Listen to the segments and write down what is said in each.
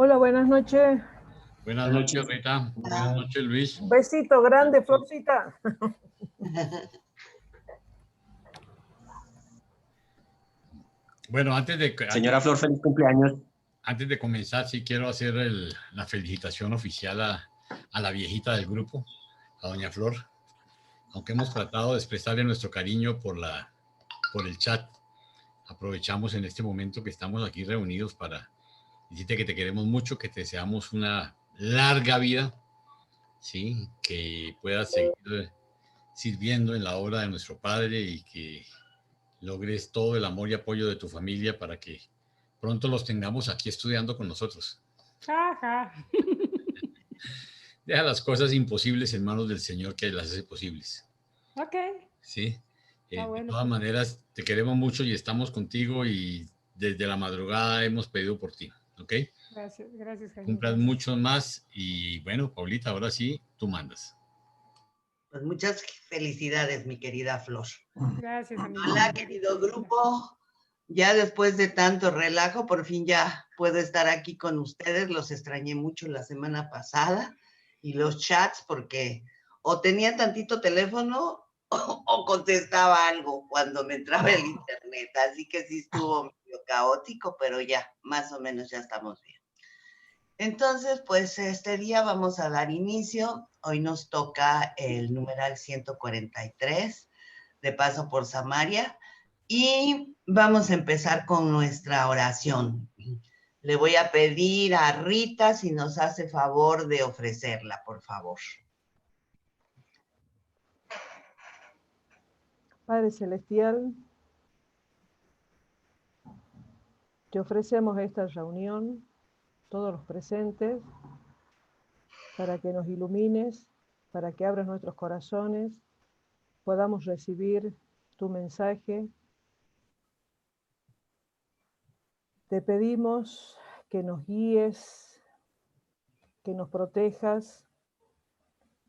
Hola, buenas noches. Buenas noches, Rita. Buenas noches, Luis. Un besito grande, Florcita. Bueno, Señora Flor, feliz cumpleaños. Antes de comenzar, sí quiero hacer la felicitación oficial a la viejita del grupo, a doña Flor, aunque hemos tratado de expresarle nuestro cariño por el chat. Aprovechamos en este momento que estamos aquí reunidos para decirte que te queremos mucho, que te deseamos una larga vida, ¿sí? Que puedas seguir sirviendo en la obra de nuestro Padre y que logres todo el amor y apoyo de tu familia para que pronto los tengamos aquí estudiando con nosotros. Ajá. Deja las cosas imposibles en manos del Señor que las hace posibles. Ok. ¿Sí? Bueno, de todas maneras, te queremos mucho y estamos contigo y desde la madrugada hemos pedido por ti. ¿Ok? Gracias, Jaime. Cumplas muchos más y bueno, Paulita, ahora sí, tú mandas. Pues muchas felicidades, mi querida Flor. Gracias, amiga. Hola, querido grupo. Ya después de tanto relajo, por fin ya puedo estar aquí con ustedes. Los extrañé mucho la semana pasada y los chats porque o tenía tantito teléfono o contestaba algo cuando me entraba el internet. Así que sí estuvo medio caótico, pero ya, más o menos ya estamos bien. Entonces, pues este día vamos a dar inicio. Hoy nos toca el numeral 143, de paso por Samaria, y vamos a empezar con nuestra oración. Le voy a pedir a Rita si nos hace favor de ofrecerla, por favor. Padre Celestial, te ofrecemos esta reunión, todos los presentes, para que nos ilumines, para que abras nuestros corazones, podamos recibir tu mensaje. Te pedimos que nos guíes, que nos protejas,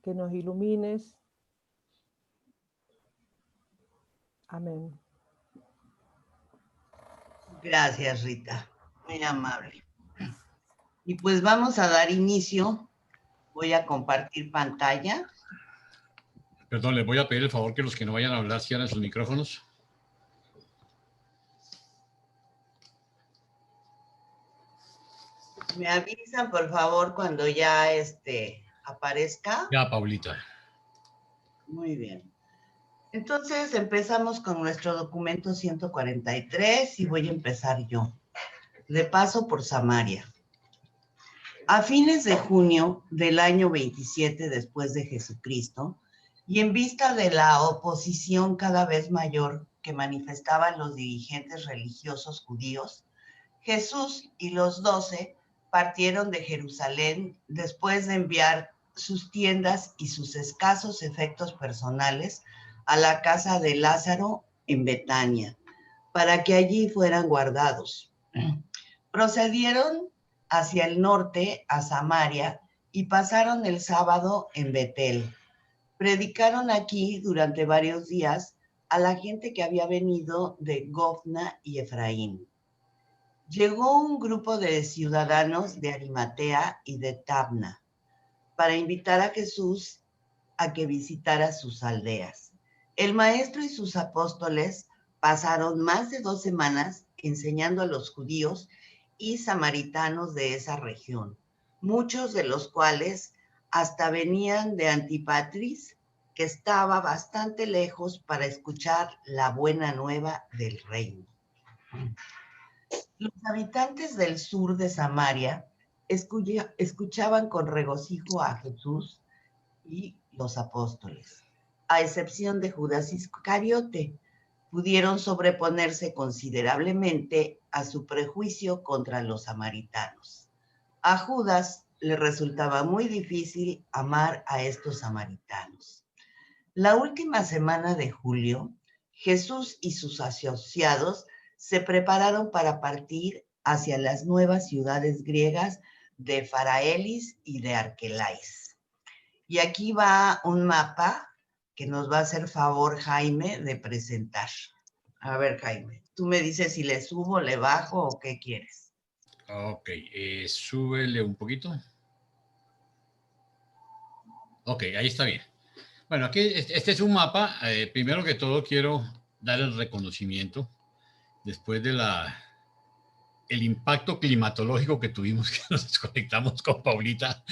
que nos ilumines. Amén. Gracias, Rita. Muy amable. Y pues vamos a dar inicio. Voy a compartir pantalla. Perdón, les voy a pedir el favor que los que no vayan a hablar cierren sus micrófonos. Me avisan, por favor, cuando ya aparezca. Ya, Paulita. Muy bien. Entonces empezamos con nuestro documento 143 y voy a empezar yo. De paso por Samaria. A fines de junio del año 27 después de Jesucristo, y en vista de la oposición cada vez mayor que manifestaban los dirigentes religiosos judíos, Jesús y los 12 partieron de Jerusalén después de enviar sus tiendas y sus escasos efectos personales a la casa de Lázaro en Betania, para que allí fueran guardados. Procedieron hacia el norte a Samaria y pasaron el sábado en Betel. Predicaron aquí durante varios días a la gente que había venido de Gofna y Efraín. Llegó un grupo de ciudadanos de Arimatea y de Tabna para invitar a Jesús a que visitara sus aldeas. El maestro y sus apóstoles pasaron más de 2 semanas enseñando a los judíos y samaritanos de esa región, muchos de los cuales hasta venían de Antipatris, que estaba bastante lejos para escuchar la buena nueva del reino. Los habitantes del sur de Samaria escuchaban con regocijo a Jesús y los apóstoles. A excepción de Judas Iscariote, pudieron sobreponerse considerablemente a su prejuicio contra los samaritanos. A Judas le resultaba muy difícil amar a estos samaritanos. La última semana de julio, Jesús y sus asociados se prepararon para partir hacia las nuevas ciudades griegas de Faraelis y de Arquelais. Y aquí va un mapa que nos va a hacer favor Jaime de presentar. A ver, Jaime, tú me dices si le subo, le bajo o qué quieres. Ok, súbele un poquito. Ok, ahí está bien. Bueno, aquí este es un mapa. Primero que todo quiero dar el reconocimiento después de el impacto climatológico que tuvimos, que nos desconectamos con Paulita,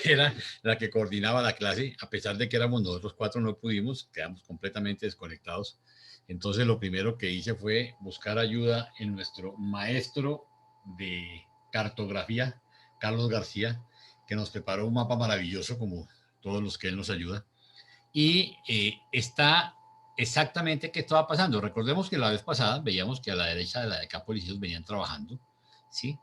que era la que coordinaba la clase. A pesar de que éramos nosotros cuatro, no pudimos, quedamos completamente desconectados. Entonces lo primero que hice fue buscar ayuda en nuestro maestro de cartografía, Carlos García, que nos preparó un mapa maravilloso, como todos los que él nos ayuda. Y está exactamente qué estaba pasando. Recordemos que la vez pasada veíamos que a la derecha de la Decápolis ellos venían trabajando, ¿sí?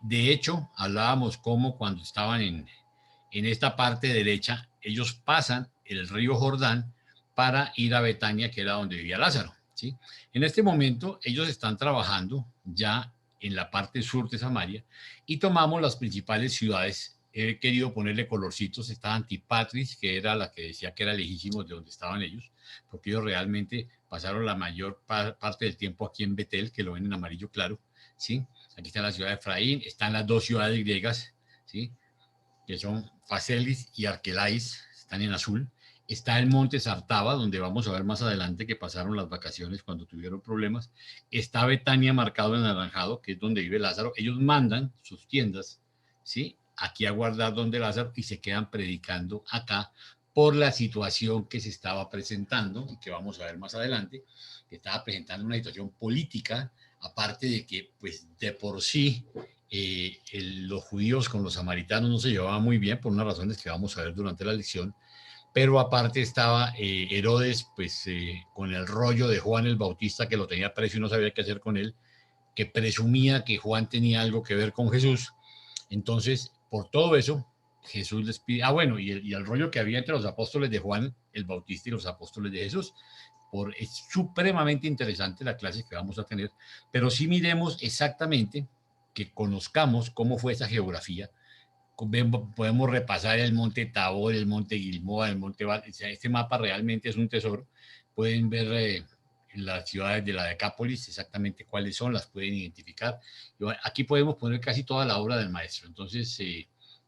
De hecho, hablábamos cómo cuando estaban en esta parte derecha, ellos pasan el río Jordán para ir a Betania, que era donde vivía Lázaro, ¿sí? En este momento, ellos están trabajando ya en la parte sur de Samaria y tomamos las principales ciudades. He querido ponerle colorcitos. Está Antipatris, que era la que decía que era lejísimo de donde estaban ellos, porque ellos realmente pasaron la mayor parte del tiempo aquí en Betel, que lo ven en amarillo claro, ¿sí? Aquí está la ciudad de Efraín, están las dos ciudades griegas, ¿sí? Que son Facelis y Arquelais, están en azul. Está el monte Sartaba, donde vamos a ver más adelante que pasaron las vacaciones cuando tuvieron problemas. Está Betania marcado en anaranjado, que es donde vive Lázaro. Ellos mandan sus tiendas, ¿sí? Aquí a guardar donde Lázaro y se quedan predicando acá por la situación que se estaba presentando y que vamos a ver más adelante, que estaba presentando una situación política, aparte de que, pues, de por sí los judíos con los samaritanos no se llevaban muy bien por unas razones que vamos a ver durante la lección, pero aparte estaba Herodes pues con el rollo de Juan el Bautista, que lo tenía preso y no sabía qué hacer con él, que presumía que Juan tenía algo que ver con Jesús. Entonces, por todo eso, Jesús les pide, bueno, y el rollo que había entre los apóstoles de Juan el Bautista y los apóstoles de Jesús. Es supremamente interesante la clase que vamos a tener, pero sí miremos exactamente, que conozcamos cómo fue esa geografía. Podemos repasar el monte Tabor, el monte Gilboa, el monte Val. Este mapa realmente es un tesoro. Pueden ver las ciudades de la Decápolis, exactamente cuáles son, las pueden identificar. Aquí podemos poner casi toda la obra del maestro. Entonces,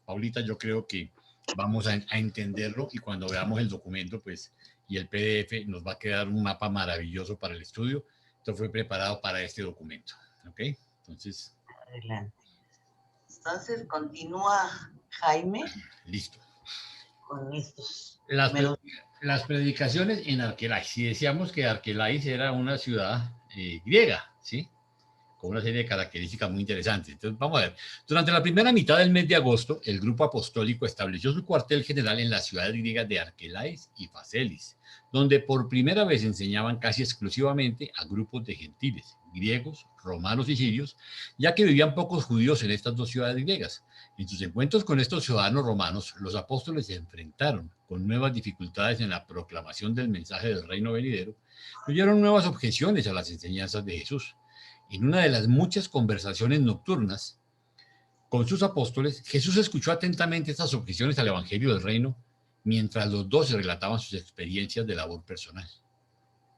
Paulita, yo creo que vamos a entenderlo, y cuando veamos el documento, pues, y el PDF, nos va a quedar un mapa maravilloso para el estudio. Esto fue preparado para este documento. ¿Ok? Entonces, adelante. Entonces, continúa Jaime. Listo. Con estos las predicaciones en Arquelais. Si decíamos que Arquelais era una ciudad griega, ¿sí? Con una serie de características muy interesantes. Entonces, vamos a ver. Durante la primera mitad del mes de agosto, el grupo apostólico estableció su cuartel general en las ciudades griegas de Arquelais y Facelis, donde por primera vez enseñaban casi exclusivamente a grupos de gentiles, griegos, romanos y sirios, ya que vivían pocos judíos en estas dos ciudades griegas. En sus encuentros con estos ciudadanos romanos, los apóstoles se enfrentaron con nuevas dificultades en la proclamación del mensaje del reino venidero, incluyeron nuevas objeciones a las enseñanzas de Jesús. En una de las muchas conversaciones nocturnas con sus apóstoles, Jesús escuchó atentamente estas objeciones al evangelio del reino mientras los dos relataban sus experiencias de labor personal.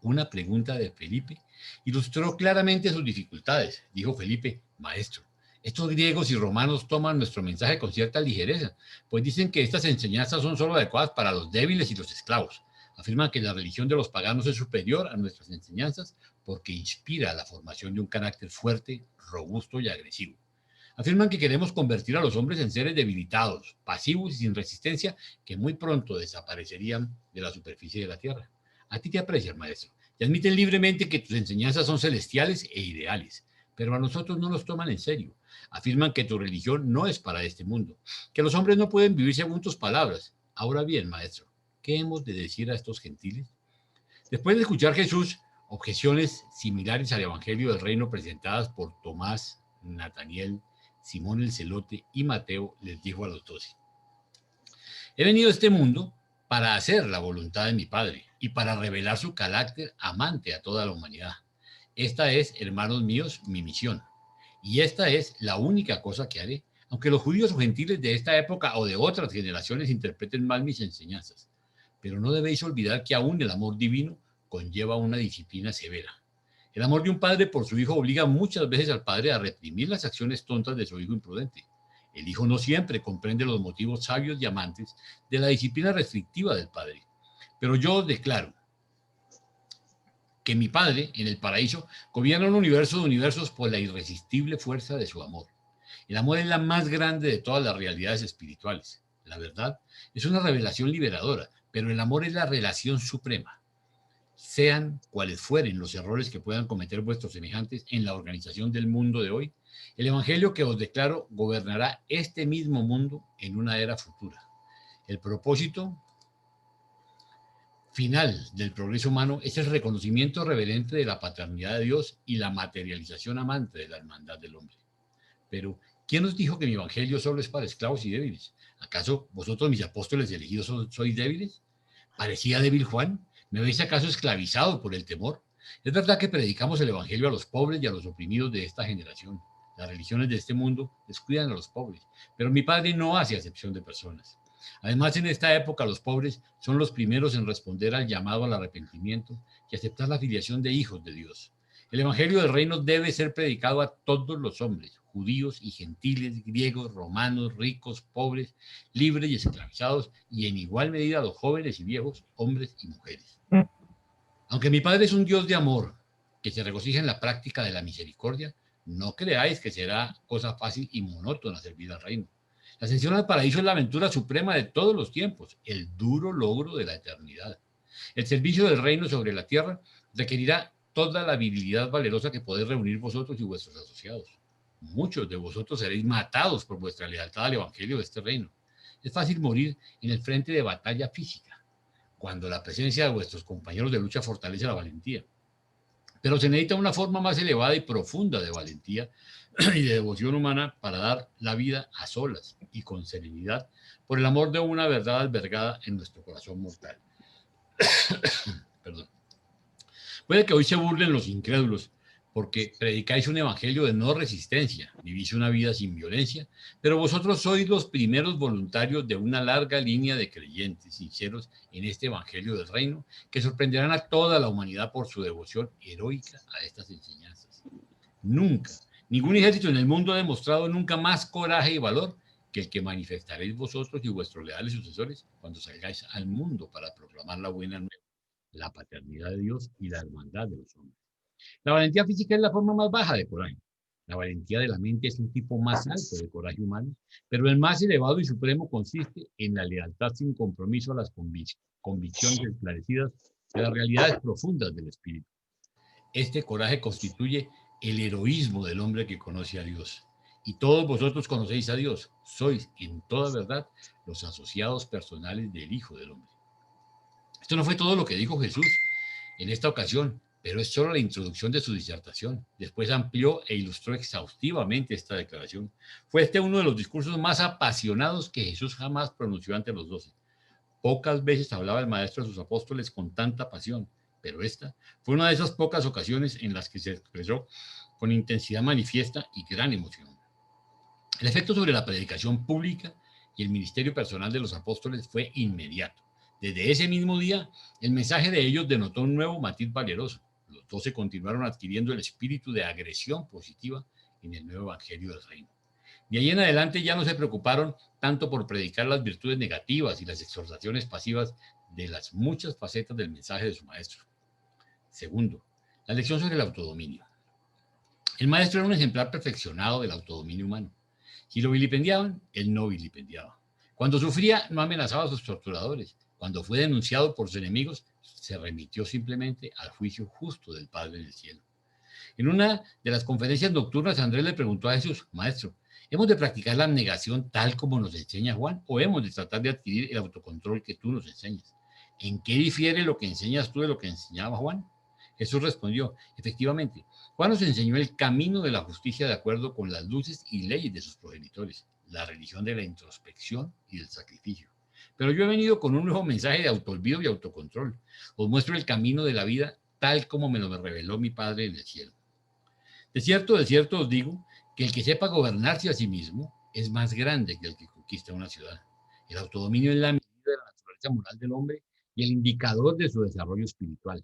Una pregunta de Felipe ilustró claramente sus dificultades. Dijo Felipe: maestro, estos griegos y romanos toman nuestro mensaje con cierta ligereza, pues dicen que estas enseñanzas son solo adecuadas para los débiles y los esclavos. Afirman que la religión de los paganos es superior a nuestras enseñanzas porque inspira la formación de un carácter fuerte, robusto y agresivo. Afirman que queremos convertir a los hombres en seres debilitados, pasivos y sin resistencia, que muy pronto desaparecerían de la superficie de la tierra. A ti te aprecian, maestro, y admiten libremente que tus enseñanzas son celestiales e ideales, pero a nosotros no nos toman en serio. Afirman que tu religión no es para este mundo, que los hombres no pueden vivir según tus palabras. Ahora bien, maestro, ¿qué hemos de decir a estos gentiles? Después de escuchar Jesús objeciones similares al evangelio del reino presentadas por Tomás, Nataniel, Simón el Celote y Mateo, les dijo a los 12: he venido a este mundo para hacer la voluntad de mi Padre y para revelar su carácter amante a toda la humanidad. Esta es, hermanos míos, mi misión, y esta es la única cosa que haré, aunque los judíos o gentiles de esta época o de otras generaciones interpreten mal mis enseñanzas. Pero no debéis olvidar que aún el amor divino conlleva una disciplina severa. El amor de un padre por su hijo obliga muchas veces al padre a reprimir las acciones tontas de su hijo imprudente. El hijo no siempre comprende los motivos sabios y amantes de la disciplina restrictiva del padre. Pero yo os declaro que mi Padre, en el paraíso, gobierna un universo de universos por la irresistible fuerza de su amor. El amor es la más grande de todas las realidades espirituales. La verdad es una revelación liberadora, pero el amor es la relación suprema. Sean cuales fueren los errores que puedan cometer vuestros semejantes en la organización del mundo de hoy, el evangelio que os declaro gobernará este mismo mundo en una era futura. El propósito final del progreso humano es el reconocimiento reverente de la paternidad de Dios y la materialización amante de la hermandad del hombre. Pero, ¿quién os dijo que mi evangelio solo es para esclavos y débiles? ¿Acaso vosotros, mis apóstoles elegidos, sois débiles? ¿Parecía débil Juan? ¿Me veis acaso esclavizado por el temor? Es verdad que predicamos el evangelio a los pobres y a los oprimidos de esta generación. Las religiones de este mundo descuidan a los pobres, pero mi Padre no hace acepción de personas. Además, en esta época los pobres son los primeros en responder al llamado al arrepentimiento y aceptar la filiación de hijos de Dios. El evangelio del reino debe ser predicado a todos los hombres, judíos y gentiles, griegos, romanos, ricos, pobres, libres y esclavizados, y en igual medida a los jóvenes y viejos, hombres y mujeres. Aunque mi Padre es un Dios de amor, que se regocija en la práctica de la misericordia, no creáis que será cosa fácil y monótona servir al reino. La ascensión al paraíso es la aventura suprema de todos los tiempos, el duro logro de la eternidad. El servicio del reino sobre la tierra requerirá toda la habilidad valerosa que podéis reunir vosotros y vuestros asociados. Muchos de vosotros seréis matados por vuestra lealtad al evangelio de este reino. Es fácil morir en el frente de batalla física, cuando la presencia de vuestros compañeros de lucha fortalece la valentía. Pero se necesita una forma más elevada y profunda de valentía y de devoción humana para dar la vida a solas y con serenidad por el amor de una verdad albergada en nuestro corazón mortal. Perdón. Puede que hoy se burlen los incrédulos porque predicáis un evangelio de no resistencia, vivís una vida sin violencia, pero vosotros sois los primeros voluntarios de una larga línea de creyentes sinceros en este evangelio del reino que sorprenderán a toda la humanidad por su devoción heroica a estas enseñanzas. Nunca, ningún ejército en el mundo ha demostrado nunca más coraje y valor que el que manifestaréis vosotros y vuestros leales sucesores cuando salgáis al mundo para proclamar la buena nueva, la paternidad de Dios y la hermandad de los hombres. La valentía física es la forma más baja de coraje. La valentía de la mente es un tipo más alto de coraje humano, pero el más elevado y supremo consiste en la lealtad sin compromiso a las convicciones esclarecidas de las realidades profundas del espíritu. Este coraje constituye el heroísmo del hombre que conoce a Dios. Y todos vosotros conocéis a Dios. Sois, en toda verdad, los asociados personales del Hijo del Hombre. Esto no fue todo lo que dijo Jesús en esta ocasión, pero es solo la introducción de su disertación. Después amplió e ilustró exhaustivamente esta declaración. Fue este uno de los discursos más apasionados que Jesús jamás pronunció ante los 12. Pocas veces hablaba el Maestro a sus apóstoles con tanta pasión, pero esta fue una de esas pocas ocasiones en las que se expresó con intensidad manifiesta y gran emoción. El efecto sobre la predicación pública y el ministerio personal de los apóstoles fue inmediato. Desde ese mismo día, el mensaje de ellos denotó un nuevo matiz valeroso. Los 12 continuaron adquiriendo el espíritu de agresión positiva en el nuevo evangelio del reino. De ahí en adelante ya no se preocuparon tanto por predicar las virtudes negativas y las exhortaciones pasivas de las muchas facetas del mensaje de su maestro. Segundo, la lección sobre el autodominio. El maestro era un ejemplar perfeccionado del autodominio humano. Si lo vilipendiaban, él no vilipendiaba. Cuando sufría, no amenazaba a sus torturadores. Cuando fue denunciado por sus enemigos, se remitió simplemente al juicio justo del Padre del cielo. En una de las conferencias nocturnas, Andrés le preguntó a Jesús: Maestro, ¿hemos de practicar la abnegación tal como nos enseña Juan o hemos de tratar de adquirir el autocontrol que tú nos enseñas? ¿En qué difiere lo que enseñas tú de lo que enseñaba Juan? Jesús respondió: efectivamente, Juan nos enseñó el camino de la justicia de acuerdo con las luces y leyes de sus progenitores, la religión de la introspección y del sacrificio. Pero yo he venido con un nuevo mensaje de autoolvido y autocontrol. Os muestro el camino de la vida tal como me lo reveló mi Padre en el cielo. De cierto os digo que el que sepa gobernarse a sí mismo es más grande que el que conquista una ciudad. El autodominio es la medida de la naturaleza moral del hombre y el indicador de su desarrollo espiritual.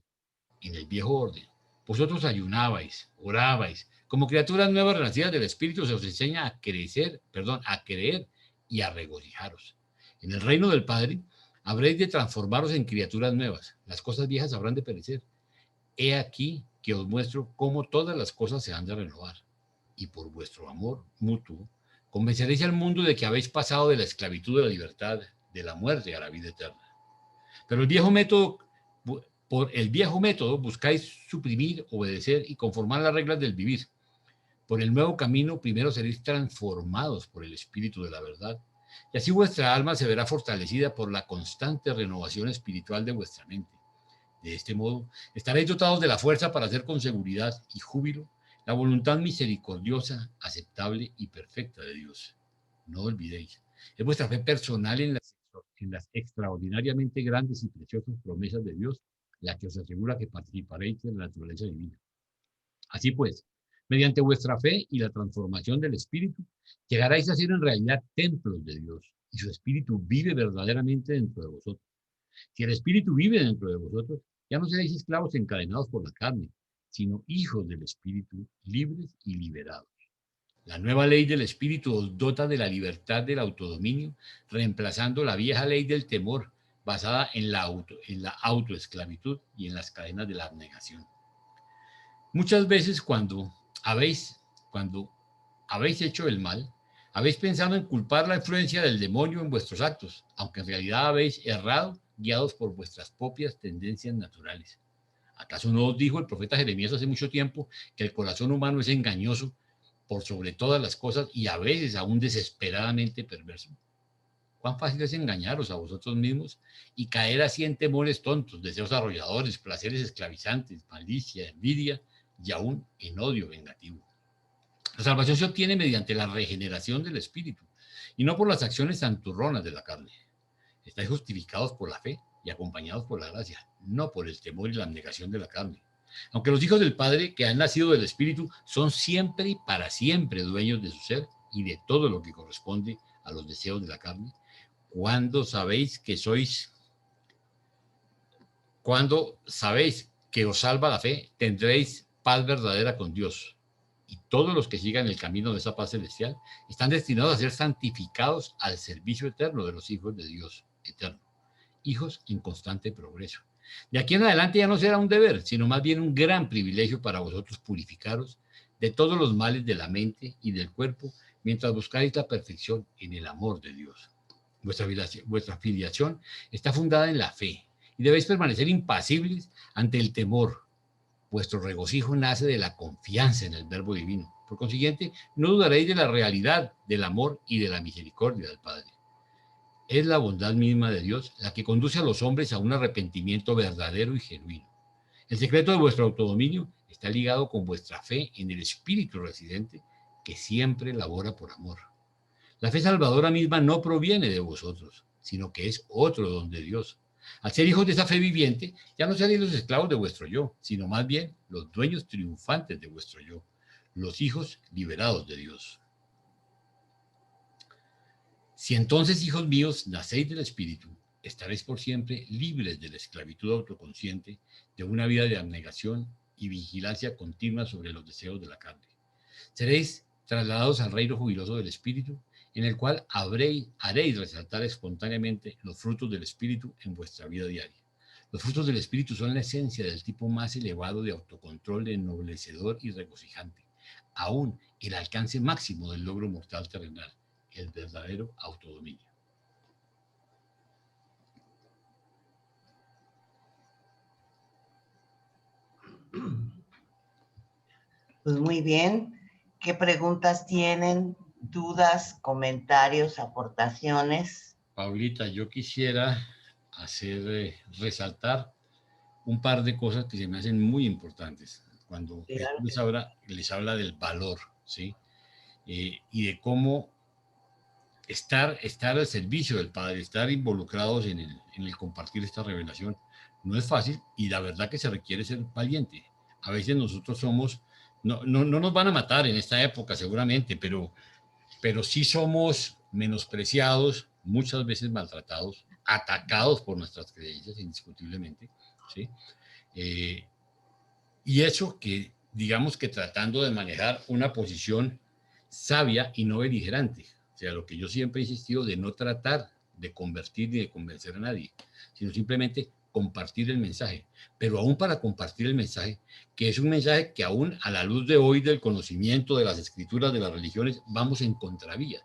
En el viejo orden, Vosotros ayunabais, orabais. Como criaturas nuevas renacidas del Espíritu se os enseña a creer y a regocijaros. En el reino del Padre habréis de transformaros en criaturas nuevas. Las cosas viejas habrán de perecer. He aquí que os muestro cómo todas las cosas se han de renovar. Y por vuestro amor mutuo, convenceréis al mundo de que habéis pasado de la esclavitud a la libertad, de la muerte a la vida eterna. Pero por el viejo método buscáis suprimir, obedecer y conformar las reglas del vivir. Por el nuevo camino primero seréis transformados por el Espíritu de la verdad, y así vuestra alma se verá fortalecida por la constante renovación espiritual de vuestra mente. De este modo, estaréis dotados de la fuerza para hacer con seguridad y júbilo la voluntad misericordiosa, aceptable y perfecta de Dios. No olvidéis, es vuestra fe personal en las extraordinariamente grandes y preciosas promesas de Dios la que os asegura que participaréis de la naturaleza divina. Así pues, mediante vuestra fe y la transformación del Espíritu, llegaréis a ser en realidad templos de Dios, y su Espíritu vive verdaderamente dentro de vosotros. Si el Espíritu vive dentro de vosotros, ya no seréis esclavos encadenados por la carne, sino hijos del Espíritu, libres y liberados. La nueva ley del Espíritu os dota de la libertad del autodominio, reemplazando la vieja ley del temor, basada en la autoesclavitud y en las cadenas de la abnegación. Muchas veces cuando habéis hecho el mal, habéis pensado en culpar la influencia del demonio en vuestros actos, aunque en realidad habéis errado guiados por vuestras propias tendencias naturales. ¿Acaso no os dijo el profeta Jeremías hace mucho tiempo que el corazón humano es engañoso por sobre todas las cosas y a veces aún desesperadamente perverso? Cuán fácil es engañaros a vosotros mismos y caer así en temores tontos, deseos arrolladores, placeres esclavizantes, malicia, envidia y aún en odio vengativo. La salvación se obtiene mediante la regeneración del espíritu y no por las acciones santurronas de la carne. Estáis justificados por la fe y acompañados por la gracia, no por el temor y la abnegación de la carne. Aunque los hijos del Padre que han nacido del Espíritu son siempre y para siempre dueños de su ser y de todo lo que corresponde a los deseos de la carne, cuando sabéis que os salva la fe, tendréis paz verdadera con Dios. Y todos los que sigan el camino de esa paz celestial están destinados a ser santificados al servicio eterno de los hijos de Dios eterno, hijos en constante progreso. De aquí en adelante ya no será un deber, sino más bien un gran privilegio para vosotros purificaros de todos los males de la mente y del cuerpo, mientras buscáis la perfección en el amor de Dios. Vuestra filiación está fundada en la fe y debéis permanecer impasibles ante el temor. Vuestro regocijo nace de la confianza en el Verbo Divino. Por consiguiente, no dudaréis de la realidad del amor y de la misericordia del Padre. Es la bondad misma de Dios la que conduce a los hombres a un arrepentimiento verdadero y genuino. El secreto de vuestro autodominio está ligado con vuestra fe en el Espíritu residente que siempre labora por amor. La fe salvadora misma no proviene de vosotros, sino que es otro don de Dios. Al ser hijos de esa fe viviente, ya no seréis los esclavos de vuestro yo, sino más bien los dueños triunfantes de vuestro yo, los hijos liberados de Dios. Si entonces, hijos míos, nacéis del Espíritu, estaréis por siempre libres de la esclavitud autoconsciente de una vida de abnegación y vigilancia continua sobre los deseos de la carne. Seréis trasladados al reino jubiloso del Espíritu, en el cual haréis resaltar espontáneamente los frutos del Espíritu en vuestra vida diaria. Los frutos del Espíritu son la esencia del tipo más elevado de autocontrol ennoblecedor y regocijante, aún el alcance máximo del logro mortal terrenal, el verdadero autodominio. Pues muy bien. ¿Qué preguntas tienen? ¿Dudas, comentarios, aportaciones? Paulita, yo quisiera resaltar un par de cosas que se me hacen muy importantes cuando Claro. les habla del valor, ¿sí? Y de cómo estar al servicio del Padre, estar involucrados en el compartir esta revelación. No es fácil y la verdad que se requiere ser valiente. A veces nosotros no nos van a matar en esta época seguramente, pero sí somos menospreciados, muchas veces maltratados, atacados por nuestras creencias indiscutiblemente, ¿sí? Y eso que, digamos que tratando de manejar una posición sabia y no beligerante. O sea, lo que yo siempre he insistido de no tratar de convertir ni de convencer a nadie, sino simplemente compartir el mensaje. Pero aún para compartir el mensaje, que es un mensaje que aún a la luz de hoy del conocimiento de las escrituras de las religiones, vamos en contravía.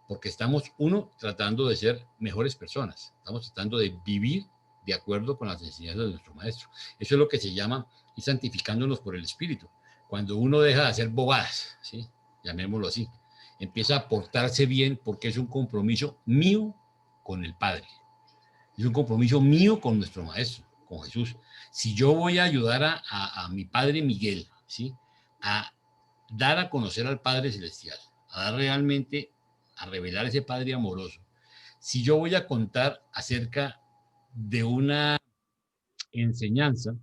Porque estamos, uno, tratando de ser mejores personas. Estamos tratando de vivir de acuerdo con las enseñanzas de nuestro maestro. Eso es lo que se llama y santificándonos por el Espíritu. Cuando uno deja de hacer bobadas, ¿sí? Llamémoslo así, empieza a portarse bien porque es un compromiso mío con el Padre. Es un compromiso mío con nuestro Maestro, con Jesús. Si yo voy a ayudar a mi Padre Miguel, ¿sí? A dar a conocer al Padre Celestial, a dar realmente, a revelar ese Padre amoroso. Si yo voy a contar acerca de una enseñanza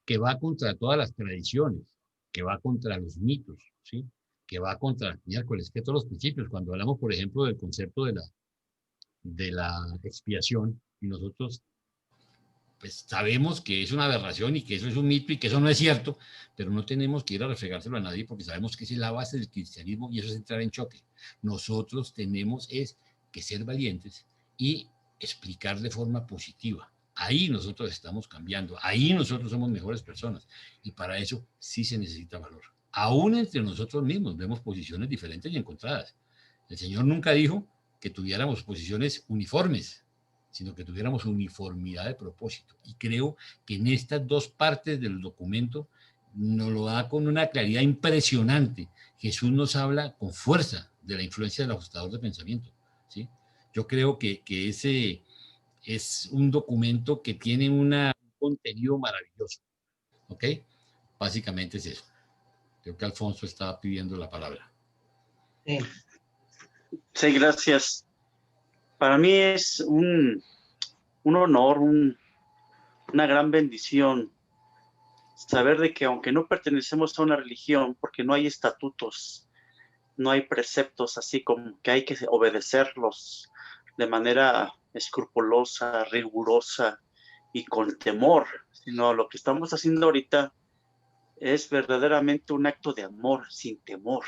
que va contra todas las tradiciones, que va contra los mitos, ¿sí? Que va contra miércoles, que todos los principios. Cuando hablamos, por ejemplo, del concepto de la expiación, y nosotros pues sabemos que es una aberración y que eso es un mito y que eso no es cierto, pero no tenemos que ir a refregárselo a nadie porque sabemos que esa es la base del cristianismo y eso es entrar en choque. Nosotros tenemos es que ser valientes y explicar de forma positiva. Ahí nosotros estamos cambiando, ahí nosotros somos mejores personas y para eso sí se necesita valor. Aún entre nosotros mismos vemos posiciones diferentes y encontradas. El Señor nunca dijo que tuviéramos posiciones uniformes, sino que tuviéramos uniformidad de propósito. Y creo que en estas dos partes del documento nos lo da con una claridad impresionante. Jesús nos habla con fuerza de la influencia del ajustador de pensamiento, ¿sí? Yo creo que ese es un documento que tiene un contenido maravilloso, ¿ok? Básicamente es eso. Creo que Alfonso estaba pidiendo la palabra. Sí. Sí, gracias. Para mí es un honor, una gran bendición saber de que aunque no pertenecemos a una religión, porque no hay estatutos, no hay preceptos así como que hay que obedecerlos de manera escrupulosa, rigurosa y con temor, sino lo que estamos haciendo ahorita es verdaderamente un acto de amor sin temor,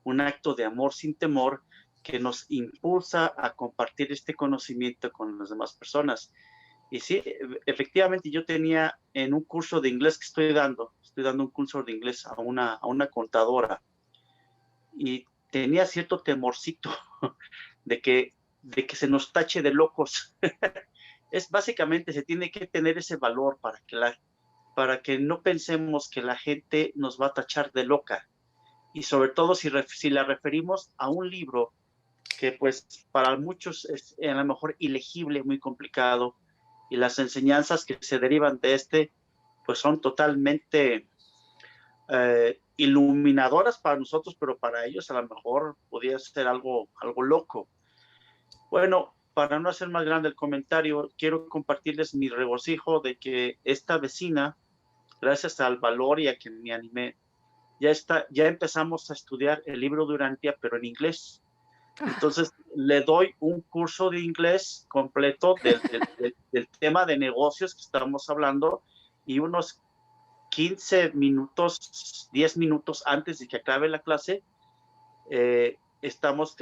un acto de amor sin temor que nos impulsa a compartir este conocimiento con las demás personas. Y sí, efectivamente yo tenía en un curso de inglés que estoy dando un curso de inglés a una contadora y tenía cierto temorcito de que se nos tache de locos. Es básicamente, se tiene que tener ese valor para que no pensemos que la gente nos va a tachar de loca. Y sobre todo si la referimos a un libro que pues para muchos es a lo mejor ilegible, muy complicado, y las enseñanzas que se derivan de este pues son totalmente iluminadoras para nosotros, pero para ellos a lo mejor podría ser algo loco. Bueno, para no hacer más grande el comentario, quiero compartirles mi regocijo de que esta vecina, gracias al valor y a que me animé, ya empezamos a estudiar el libro de Urantia, pero en inglés. Entonces, le doy un curso de inglés completo del tema de negocios que estamos hablando y unos 15 minutos, 10 minutos antes de que acabe la clase, estamos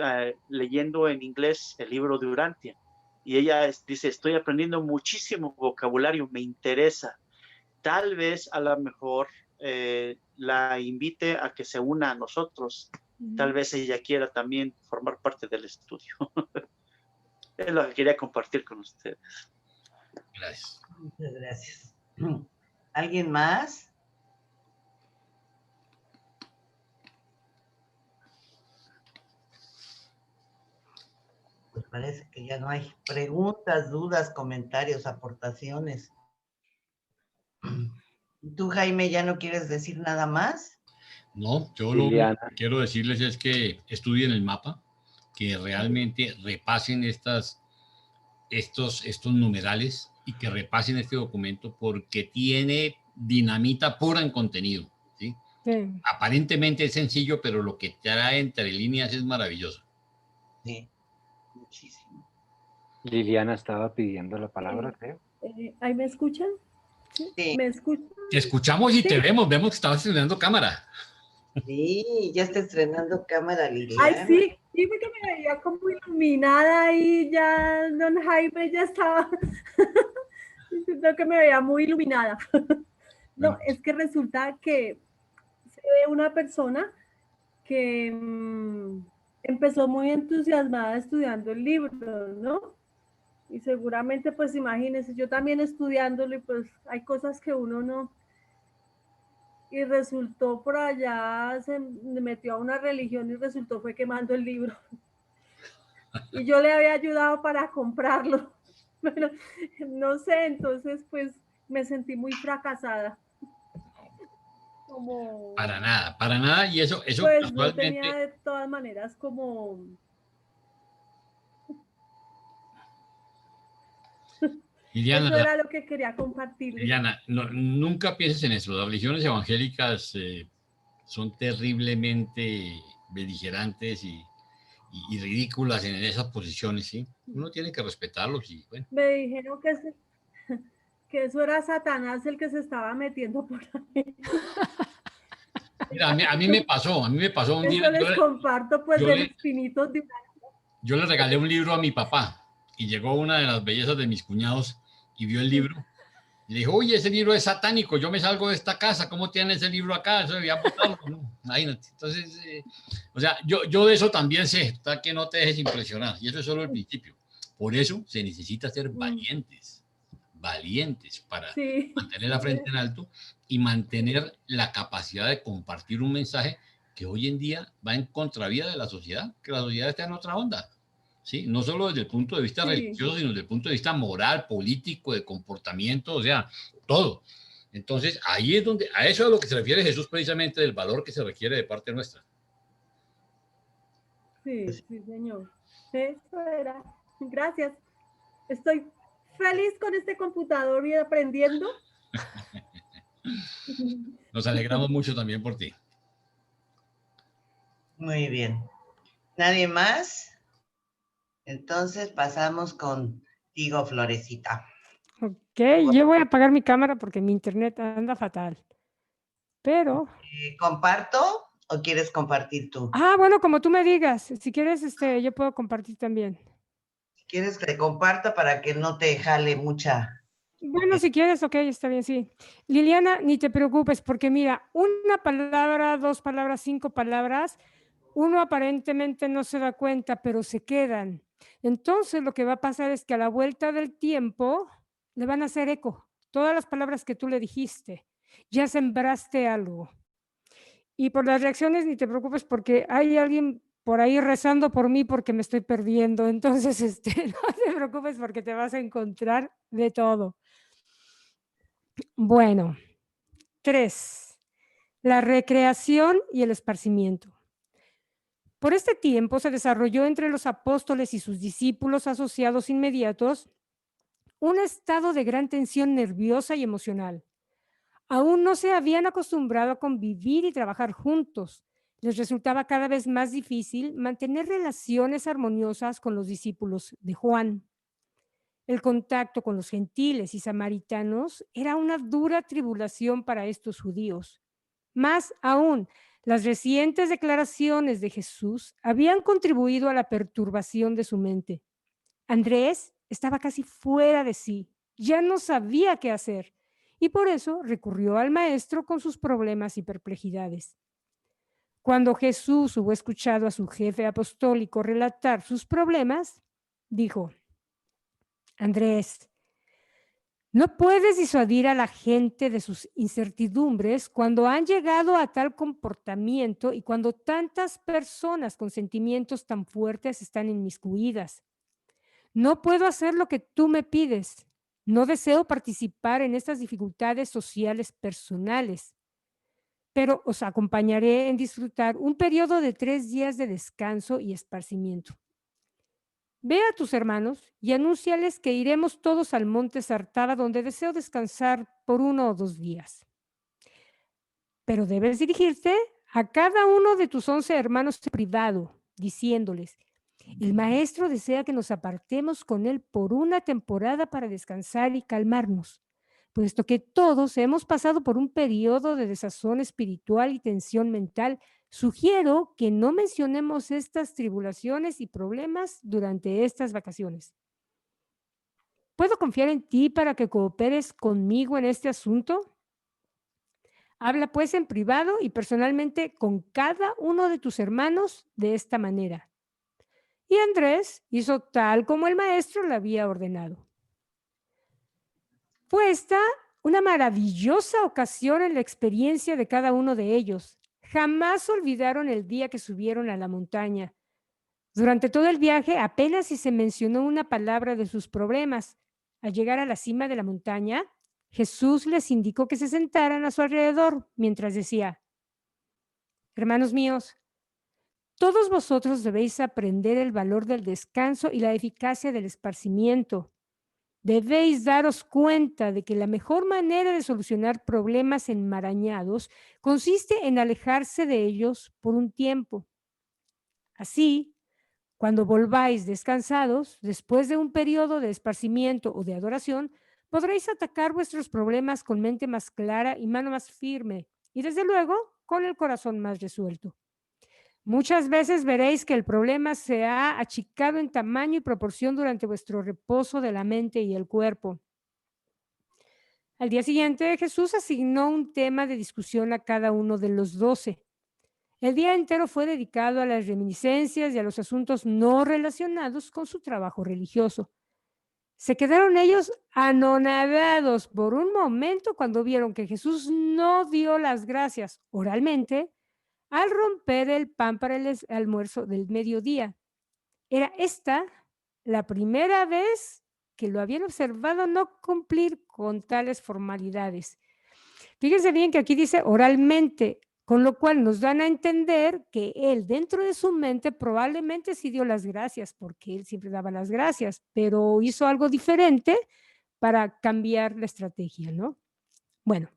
leyendo en inglés el libro de Urantia. Y ella dice, estoy aprendiendo muchísimo vocabulario, me interesa. Tal vez a lo mejor la invite a que se una a nosotros. Tal vez ella quiera también formar parte del estudio. Es lo que quería compartir con ustedes. Gracias. Muchas gracias. ¿Alguien más? Pues parece que ya no hay preguntas, dudas, comentarios, aportaciones. ¿Tú, Jaime, ya no quieres decir nada más? No, yo lo que quiero decirles es que estudien el mapa, que realmente repasen estos numerales y que repasen este documento porque tiene dinamita pura en contenido, ¿sí? Sí. Aparentemente es sencillo, pero lo que trae entre líneas es maravilloso. Sí, muchísimo. Liliana estaba pidiendo la palabra, creo. ¿Ahí me escuchan? Sí. ¿Me escuchan? Te escuchamos y Sí. te vemos que estabas estrenando cámara. Sí, ya está estrenando cámara Liliana. Ay, sí, sí, porque me veía como iluminada y ya don Jaime ya estaba, siento que me veía muy iluminada. No, Bueno, es que resulta que se ve una persona que empezó muy entusiasmada estudiando el libro, ¿no? Y seguramente, pues imagínense, yo también estudiándolo y pues hay cosas que uno no, y resultó por allá, se metió a una religión y resultó fue quemando el libro. Y yo le había ayudado para comprarlo. Pero no sé, entonces pues me sentí muy fracasada. Como, para nada. Y eso pues no tenía casualmente, de todas maneras como... Liliana, Eso era lo que quería compartirles. nunca pienses en eso. Las religiones evangélicas son terriblemente beligerantes y ridículas en esas posiciones, ¿sí? Uno tiene que respetarlos y bueno. Me dijeron que eso era Satanás el que se estaba metiendo por ahí. Mira, a mí me pasó un día, Eso les comparto pues de mis pinitos de... yo le regalé un libro a mi papá y llegó una de las bellezas de mis cuñados y vio el libro y le dijo, oye, ese libro es satánico, yo me salgo de esta casa, ¿cómo tiene ese libro acá? Eso debía botarlo, ¿no? Imagínate. Entonces, o sea, yo de eso también sé, está que no te dejes impresionar y eso es solo el principio. Por eso se necesita ser valientes para Sí. mantener la frente en alto y mantener la capacidad de compartir un mensaje que hoy en día va en contravía de la sociedad, que la sociedad está en otra onda, ¿sí? No solo desde el punto de vista religioso, sino desde el punto de vista moral, político, de comportamiento, o sea, todo. Entonces, ahí es donde, a eso es a lo que se refiere Jesús precisamente, del valor que se requiere de parte nuestra. Sí, sí, señor. Eso era. Gracias. Estoy feliz con este computador y aprendiendo. Nos alegramos mucho también por ti. Muy bien. ¿Nadie más? Entonces pasamos contigo, Florecita. Ok, yo voy a apagar mi cámara porque mi internet anda fatal. Pero... ¿Comparto o quieres compartir tú? Ah, bueno, como tú me digas. Si quieres, yo puedo compartir también. Si quieres que comparta para que no te jale mucha... Bueno, si quieres, ok, está bien, sí. Liliana, ni te preocupes, porque mira, una palabra, 2 palabras, 5 palabras, uno aparentemente no se da cuenta, pero se quedan. Entonces, lo que va a pasar es que a la vuelta del tiempo le van a hacer eco. Todas las palabras que tú le dijiste, ya sembraste algo. Y por las reacciones, ni te preocupes, porque hay alguien por ahí rezando por mí porque me estoy perdiendo. Entonces, no te preocupes porque te vas a encontrar de todo. Bueno, 3. La recreación y el esparcimiento. Por este tiempo se desarrolló entre los apóstoles y sus discípulos asociados inmediatos un estado de gran tensión nerviosa y emocional. Aún no se habían acostumbrado a convivir y trabajar juntos. Les resultaba cada vez más difícil mantener relaciones armoniosas con los discípulos de Juan. El contacto con los gentiles y samaritanos era una dura tribulación para estos judíos. Más aún, las recientes declaraciones de Jesús habían contribuido a la perturbación de su mente. Andrés estaba casi fuera de sí, ya no sabía qué hacer y por eso recurrió al maestro con sus problemas y perplejidades. Cuando Jesús hubo escuchado a su jefe apostólico relatar sus problemas, dijo: Andrés, no puedes disuadir a la gente de sus incertidumbres cuando han llegado a tal comportamiento y cuando tantas personas con sentimientos tan fuertes están inmiscuidas. No puedo hacer lo que tú me pides. No deseo participar en estas dificultades sociales personales, pero os acompañaré en disfrutar un periodo de 3 días de descanso y esparcimiento. Ve a tus hermanos y anúnciales que iremos todos al monte Sartara, donde deseo descansar por 1 o 2 días. Pero debes dirigirte a cada uno de tus 11 hermanos en privado, diciéndoles: el maestro desea que nos apartemos con él por una temporada para descansar y calmarnos. puesto que todos hemos pasado por un periodo de desazón espiritual y tensión mental, sugiero que no mencionemos estas tribulaciones y problemas durante estas vacaciones. ¿Puedo confiar en ti para que cooperes conmigo en este asunto? Habla pues en privado y personalmente con cada uno de tus hermanos de esta manera. Y Andrés hizo tal como el maestro le había ordenado. Fue esta una maravillosa ocasión en la experiencia de cada uno de ellos. Jamás olvidaron el día que subieron a la montaña. Durante todo el viaje apenas si se mencionó una palabra de sus problemas. Al llegar a la cima de la montaña, Jesús les indicó que se sentaran a su alrededor mientras decía: hermanos míos, todos vosotros debéis aprender el valor del descanso y la eficacia del esparcimiento. Debéis daros cuenta de que la mejor manera de solucionar problemas enmarañados consiste en alejarse de ellos por un tiempo. Así, cuando volváis descansados, después de un periodo de esparcimiento o de adoración, podréis atacar vuestros problemas con mente más clara y mano más firme, y desde luego con el corazón más resuelto. Muchas veces veréis que el problema se ha achicado en tamaño y proporción durante vuestro reposo de la mente y el cuerpo. Al día siguiente, Jesús asignó un tema de discusión a cada uno de los 12. El día entero fue dedicado a las reminiscencias y a los asuntos no relacionados con su trabajo religioso. Se quedaron ellos anonadados por un momento cuando vieron que Jesús no dio las gracias oralmente al romper el pan para el almuerzo del mediodía. Era esta la primera vez que lo habían observado no cumplir con tales formalidades. Fíjense bien que aquí dice oralmente, con lo cual nos dan a entender que él dentro de su mente probablemente sí dio las gracias, porque él siempre daba las gracias, pero hizo algo diferente para cambiar la estrategia, ¿no? Bueno,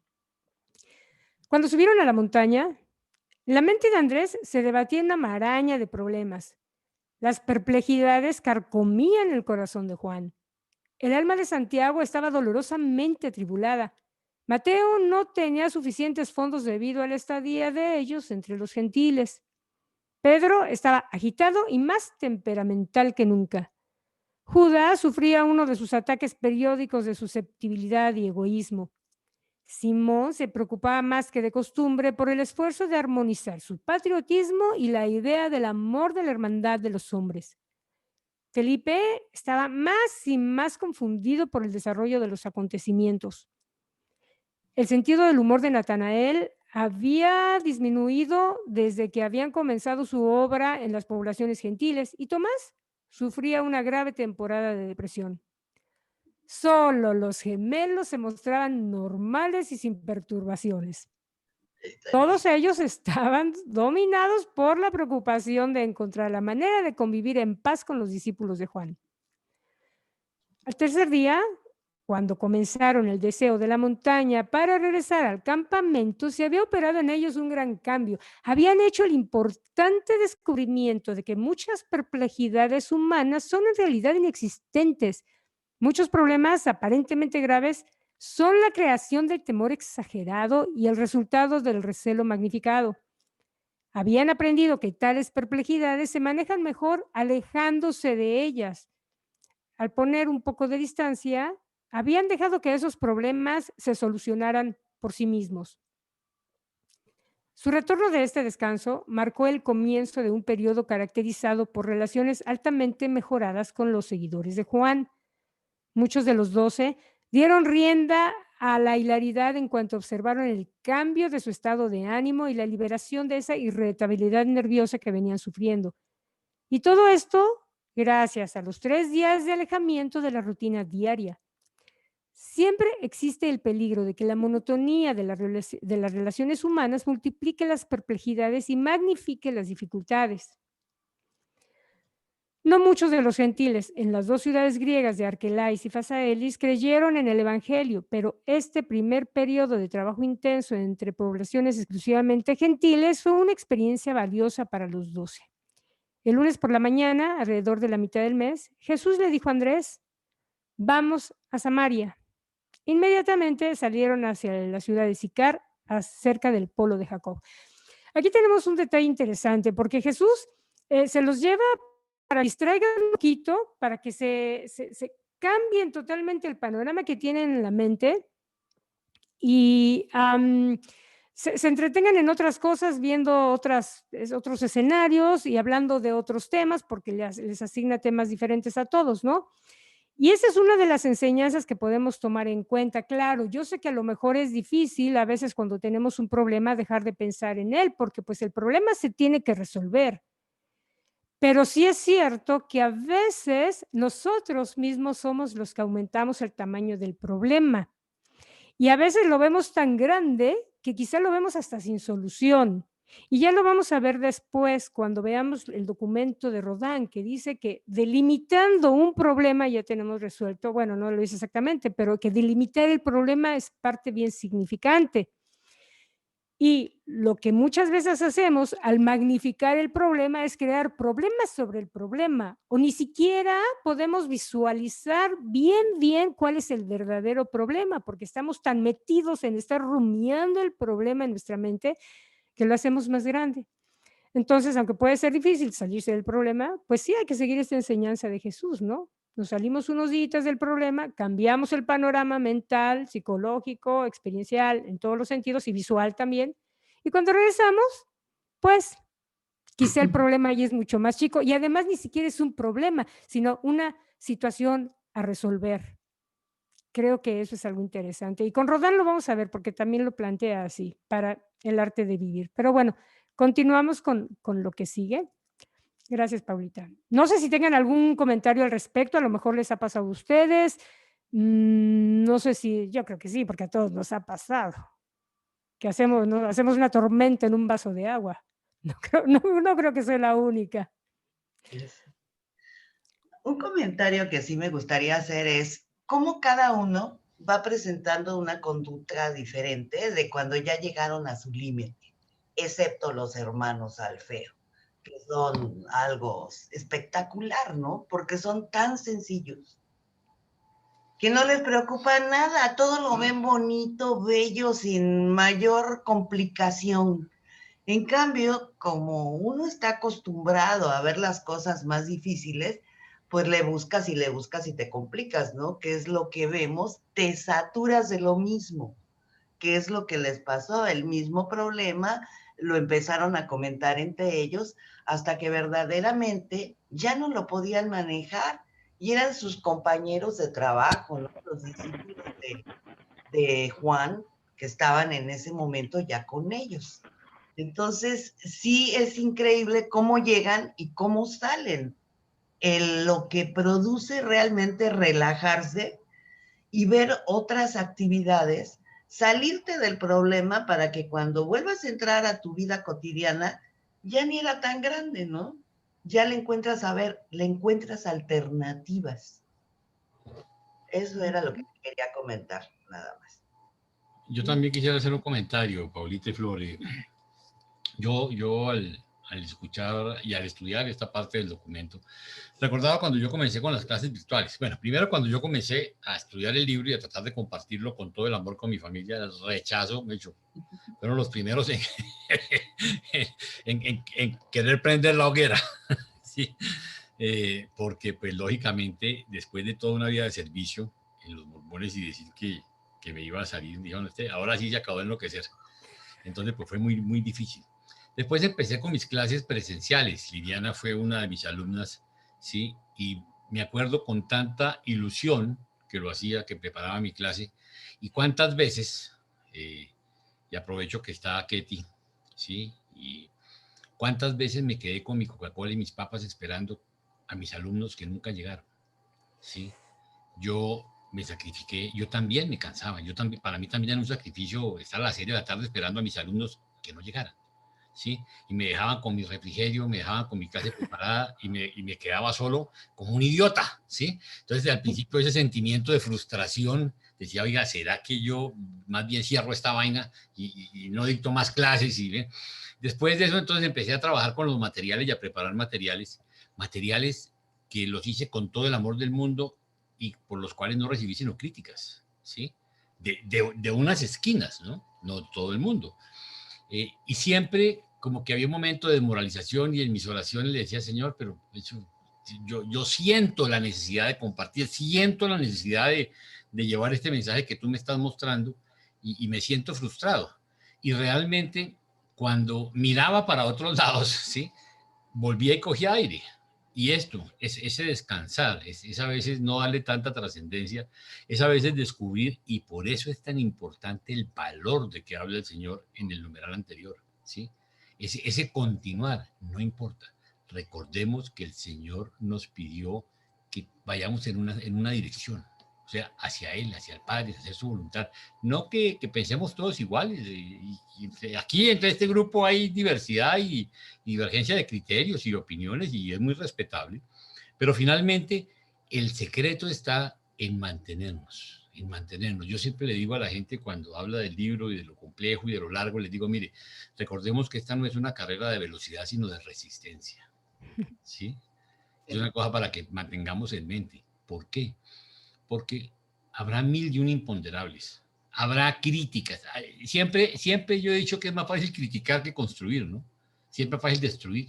cuando subieron a la montaña, la mente de Andrés se debatía en una maraña de problemas. Las perplejidades carcomían el corazón de Juan. El alma de Santiago estaba dolorosamente atribulada. Mateo no tenía suficientes fondos debido a la estadía de ellos entre los gentiles. Pedro estaba agitado y más temperamental que nunca. Judas sufría uno de sus ataques periódicos de susceptibilidad y egoísmo. Simón se preocupaba más que de costumbre por el esfuerzo de armonizar su patriotismo y la idea del amor de la hermandad de los hombres. Felipe estaba más y más confundido por el desarrollo de los acontecimientos. El sentido del humor de Natanael había disminuido desde que habían comenzado su obra en las poblaciones gentiles y Tomás sufría una grave temporada de depresión. Solo los gemelos se mostraban normales y sin perturbaciones. Todos ellos estaban dominados por la preocupación de encontrar la manera de convivir en paz con los discípulos de Juan. Al tercer día, cuando comenzaron el deseo de la montaña para regresar al campamento, se había operado en ellos un gran cambio. Habían hecho el importante descubrimiento de que muchas perplejidades humanas son en realidad inexistentes. Muchos problemas aparentemente graves son la creación del temor exagerado y el resultado del recelo magnificado. Habían aprendido que tales perplejidades se manejan mejor alejándose de ellas. Al poner un poco de distancia, habían dejado que esos problemas se solucionaran por sí mismos. Su retorno de este descanso marcó el comienzo de un periodo caracterizado por relaciones altamente mejoradas con los seguidores de Juan. Muchos de los 12 dieron rienda a la hilaridad en cuanto observaron el cambio de su estado de ánimo y la liberación de esa irritabilidad nerviosa que venían sufriendo. Y todo esto gracias a los 3 días de alejamiento de la rutina diaria. Siempre existe el peligro de que la monotonía de las relaciones humanas multiplique las perplejidades y magnifique las dificultades. No muchos de los gentiles en las 2 ciudades griegas de Arquelais y Fasaelis creyeron en el Evangelio, pero este primer periodo de trabajo intenso entre poblaciones exclusivamente gentiles fue una experiencia valiosa para los 12. El lunes por la mañana, alrededor de la mitad del mes, Jesús le dijo a Andrés: vamos a Samaria. Inmediatamente salieron hacia la ciudad de Sicar, cerca del polo de Jacob. Aquí tenemos un detalle interesante, porque Jesús se los lleva para que distraigan un poquito, para que se cambien totalmente el panorama que tienen en la mente y se entretengan en otras cosas, viendo otros escenarios y hablando de otros temas, porque les asigna temas diferentes a todos, ¿no? Y esa es una de las enseñanzas que podemos tomar en cuenta. Claro, yo sé que a lo mejor es difícil a veces cuando tenemos un problema dejar de pensar en él, porque pues el problema se tiene que resolver. Pero sí es cierto que a veces nosotros mismos somos los que aumentamos el tamaño del problema. Y a veces lo vemos tan grande que quizá lo vemos hasta sin solución. Y ya lo vamos a ver después cuando veamos el documento de Rodin, que dice que delimitando un problema ya tenemos resuelto, bueno, no lo dice exactamente, pero que delimitar el problema es parte bien significante. Y lo que muchas veces hacemos al magnificar el problema es crear problemas sobre el problema, o ni siquiera podemos visualizar bien cuál es el verdadero problema, porque estamos tan metidos en estar rumiando el problema en nuestra mente que lo hacemos más grande. Entonces, aunque puede ser difícil salirse del problema, pues sí hay que seguir esta enseñanza de Jesús, ¿no? Nos salimos unos días del problema, cambiamos el panorama mental, psicológico, experiencial, en todos los sentidos y visual también. Y cuando regresamos, pues quizá el problema ahí es mucho más chico y además ni siquiera es un problema, sino una situación a resolver. Creo que eso es algo interesante. Y con Rodin lo vamos a ver porque también lo plantea así, para el arte de vivir. Pero bueno, continuamos con lo que sigue. Gracias, Paulita. No sé si tengan algún comentario al respecto, a lo mejor les ha pasado a ustedes. No sé si, yo creo que sí, porque a todos nos ha pasado. Que hacemos una tormenta en un vaso de agua. No creo que soy la única. Un comentario que sí me gustaría hacer es cómo cada uno va presentando una conducta diferente de cuando ya llegaron a su límite, excepto los hermanos Alfeo, que son algo espectacular, ¿no? Porque son tan sencillos, que no les preocupa nada, todo lo ven bonito, bello, sin mayor complicación. En cambio, como uno está acostumbrado a ver las cosas más difíciles, pues le buscas y te complicas, ¿no? ¿Qué es lo que vemos? Te saturas de lo mismo. ¿Qué es lo que les pasó? El mismo problema lo empezaron a comentar entre ellos hasta que verdaderamente ya no lo podían manejar y eran sus compañeros de trabajo, ¿no? Los discípulos de Juan que estaban en ese momento ya con ellos. Entonces, sí es increíble cómo llegan y cómo salen. Lo que produce realmente relajarse y ver otras actividades, salirte del problema para que cuando vuelvas a entrar a tu vida cotidiana, ya ni era tan grande, ¿no? Ya le encuentras alternativas. Eso era lo que quería comentar, nada más. Yo también quisiera hacer un comentario, Paulita y Flores. Yo al escuchar y al estudiar esta parte del documento, recordaba cuando yo comencé con las clases virtuales. Bueno, primero cuando yo comencé a estudiar el libro y a tratar de compartirlo con todo el amor con mi familia, el rechazo, me hecho, fueron los primeros en querer prender la hoguera. Sí, porque pues lógicamente después de toda una vida de servicio en los Borbones y decir que me iba a salir, dijeron, ahora sí se acabó de enloquecer. Entonces pues fue muy difícil. Después empecé con mis clases presenciales. Liliana fue una de mis alumnas, ¿sí? Y me acuerdo con tanta ilusión que lo hacía, que preparaba mi clase, y cuántas veces, y aprovecho que está Ketty, ¿sí? Y cuántas veces me quedé con mi Coca-Cola y mis papas esperando a mis alumnos que nunca llegaron, ¿sí? Yo me sacrifiqué, yo también me cansaba, para mí también era un sacrificio estar a las 6 de la tarde esperando a mis alumnos que no llegaran. ¿Sí? Y me dejaban con mi refrigerio, me dejaban con mi clase preparada y me quedaba solo como un idiota, ¿sí? Entonces, al principio ese sentimiento de frustración, decía, oiga, ¿será que yo más bien cierro esta vaina y no dicto más clases? Después de eso, entonces empecé a trabajar con los materiales y a preparar materiales que los hice con todo el amor del mundo y por los cuales no recibí sino críticas, ¿sí? de unas esquinas, ¿no? No todo el mundo. Y siempre como que había un momento de desmoralización y en mis oraciones le decía, Señor, pero yo siento la necesidad de compartir, siento la necesidad de llevar este mensaje que tú me estás mostrando y me siento frustrado. Y realmente cuando miraba para otros lados, ¿sí? Volvía y cogía aire. Y esto, ese descansar, es a veces no darle tanta trascendencia, es a veces descubrir, y por eso es tan importante el valor de que habla el Señor en el numeral anterior, ¿sí? Ese continuar, no importa. Recordemos que el Señor nos pidió que vayamos en una dirección, o sea, hacia Él, hacia el Padre, hacer su voluntad. No que pensemos todos iguales. Aquí entre este grupo hay diversidad y divergencia de criterios y opiniones y es muy respetable. Pero finalmente el secreto está en mantenernos, en mantenernos. Yo siempre le digo a la gente cuando habla del libro y de lo complejo y de lo largo, les digo, mire, recordemos que esta no es una carrera de velocidad, sino de resistencia. ¿Sí? Es una cosa para que mantengamos en mente. ¿Por qué? Porque habrá 1001 imponderables, habrá críticas. Siempre yo he dicho que es más fácil criticar que construir, ¿no? Siempre es fácil destruir.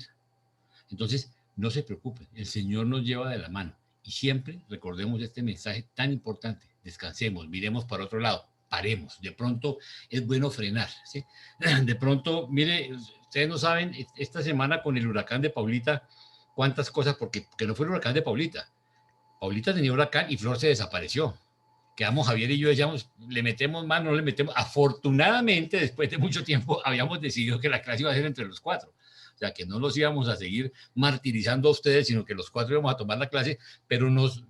Entonces, no se preocupen, el Señor nos lleva de la mano. Y siempre recordemos este mensaje tan importante. Descansemos, miremos para otro lado, paremos. De pronto es bueno frenar, ¿sí? De pronto, mire, ustedes no saben, esta semana con el huracán de Paulita, cuántas cosas, porque no fue el huracán de Paulita. Paulita tenía huracán y Flor se desapareció. Quedamos Javier y yo, decíamos, le metemos más, no le metemos. Afortunadamente, después de mucho tiempo, habíamos decidido que la clase iba a ser entre los 4. O sea, que no los íbamos a seguir martirizando a ustedes, sino que los 4 íbamos a tomar la clase, pero nos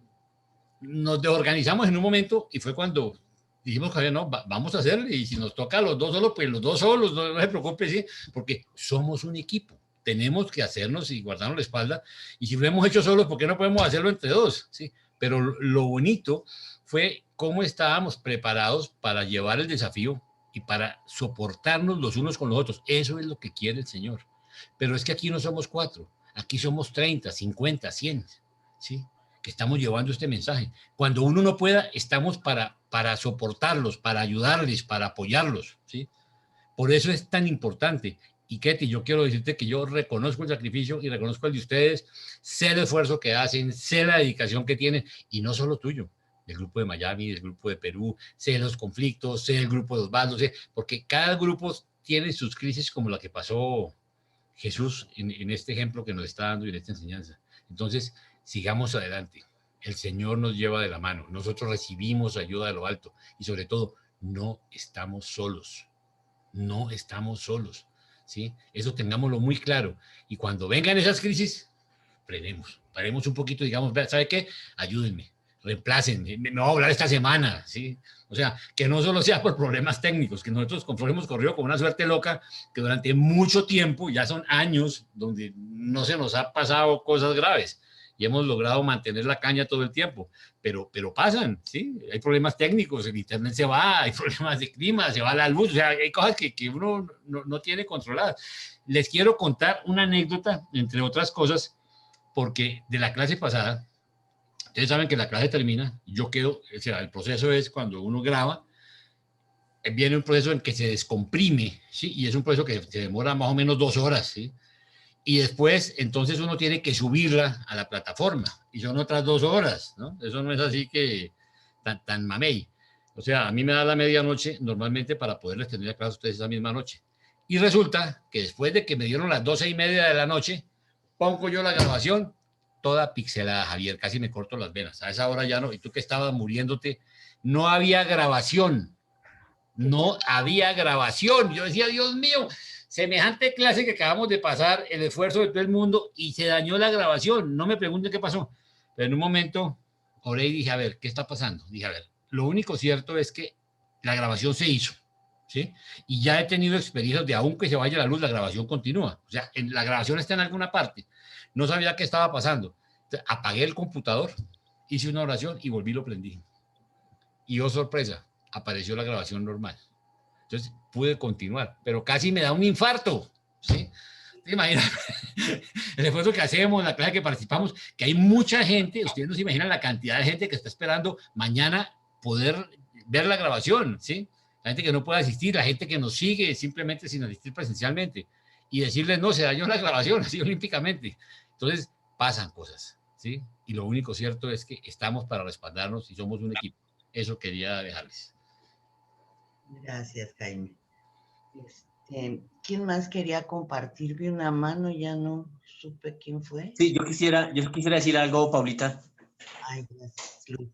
desorganizamos en un momento y fue cuando dijimos, Javier, no, vamos a hacerlo y si nos toca a los 2 solos, pues los 2 solos, no se preocupe, ¿sí? Porque somos un equipo. Tenemos que hacernos y guardarnos la espalda. Y si lo hemos hecho solos, ¿por qué no podemos hacerlo entre 2? ¿Sí? Pero lo bonito fue cómo estábamos preparados para llevar el desafío y para soportarnos los unos con los otros. Eso es lo que quiere el Señor. Pero es que aquí no somos 4, aquí somos 30, 50, 100, ¿sí? Que estamos llevando este mensaje. Cuando uno no pueda, estamos para soportarlos, para ayudarles, para apoyarlos, ¿sí? Por eso es tan importante. Y Ketty, yo quiero decirte que yo reconozco el sacrificio y reconozco el de ustedes, sé el esfuerzo que hacen, sé la dedicación que tienen, y no solo tuyo, del grupo de Miami, del grupo de Perú, sé los conflictos, sé el grupo de Osvaldo, sé, porque cada grupo tiene sus crisis como la que pasó Jesús en este ejemplo que nos está dando y en esta enseñanza. Entonces, sigamos adelante. El Señor nos lleva de la mano, nosotros recibimos ayuda de lo alto y sobre todo, no estamos solos, no estamos solos. ¿Sí? Eso tengámoslo muy claro. Y cuando vengan esas crisis, paremos un poquito, digamos, ¿sabe qué? Ayúdenme, reemplácenme, me voy a hablar esta semana, ¿sí? O sea, que no solo sea por problemas técnicos, que nosotros hemos corrido con una suerte loca, que durante mucho tiempo, ya son años, donde no se nos ha pasado cosas graves. Y hemos logrado mantener la caña todo el tiempo, pero pasan, ¿sí? Hay problemas técnicos, el internet se va, hay problemas de clima, se va la luz, o sea, hay cosas que uno no tiene controladas. Les quiero contar una anécdota, entre otras cosas, porque de la clase pasada, ustedes saben que la clase termina, yo quedo, o sea, el proceso es cuando uno graba, viene un proceso en que se descomprime, ¿sí? Y es un proceso que se demora más o menos 2 horas, ¿sí? Y después, entonces uno tiene que subirla a la plataforma. Y son otras 2 horas, ¿no? Eso no es así que tan mamey. O sea, a mí me da la medianoche normalmente para poderles tener a clase a ustedes esa misma noche. Y resulta que después de que me dieron las 12:30 de la noche, pongo yo la grabación toda pixelada, Javier. Casi me corto las venas. A esa hora ya no. Y tú que estabas muriéndote, no había grabación. No había grabación. Yo decía, Dios mío, semejante clase que acabamos de pasar, el esfuerzo de todo el mundo y se dañó la grabación. No me pregunten qué pasó. Pero en un momento oré y dije, a ver, ¿qué está pasando? Dije, a ver, lo único cierto es que la grabación se hizo, ¿sí? Y ya he tenido experiencias de aunque se vaya la luz, la grabación continúa. O sea, la grabación está en alguna parte. No sabía qué estaba pasando. Entonces, apagué el computador, hice una oración y volví y lo prendí. Y oh, sorpresa, apareció la grabación normal. Entonces pude continuar, pero casi me da un infarto, ¿sí? ¿Te imaginas? El esfuerzo que hacemos, la clase que participamos, que hay mucha gente, ustedes no se imaginan la cantidad de gente que está esperando mañana poder ver la grabación, ¿sí? La gente que no puede asistir, la gente que nos sigue simplemente sin asistir presencialmente y decirles, no, se dañó la grabación, así olímpicamente. Entonces, pasan cosas, ¿sí? Y lo único cierto es que estamos para respaldarnos y somos un equipo. Eso quería dejarles. Gracias, Jaime. ¿Quién más quería compartir? Vi una mano, ya no supe quién fue. Sí, yo quisiera decir algo, Paulita. Ay, gracias, Luis.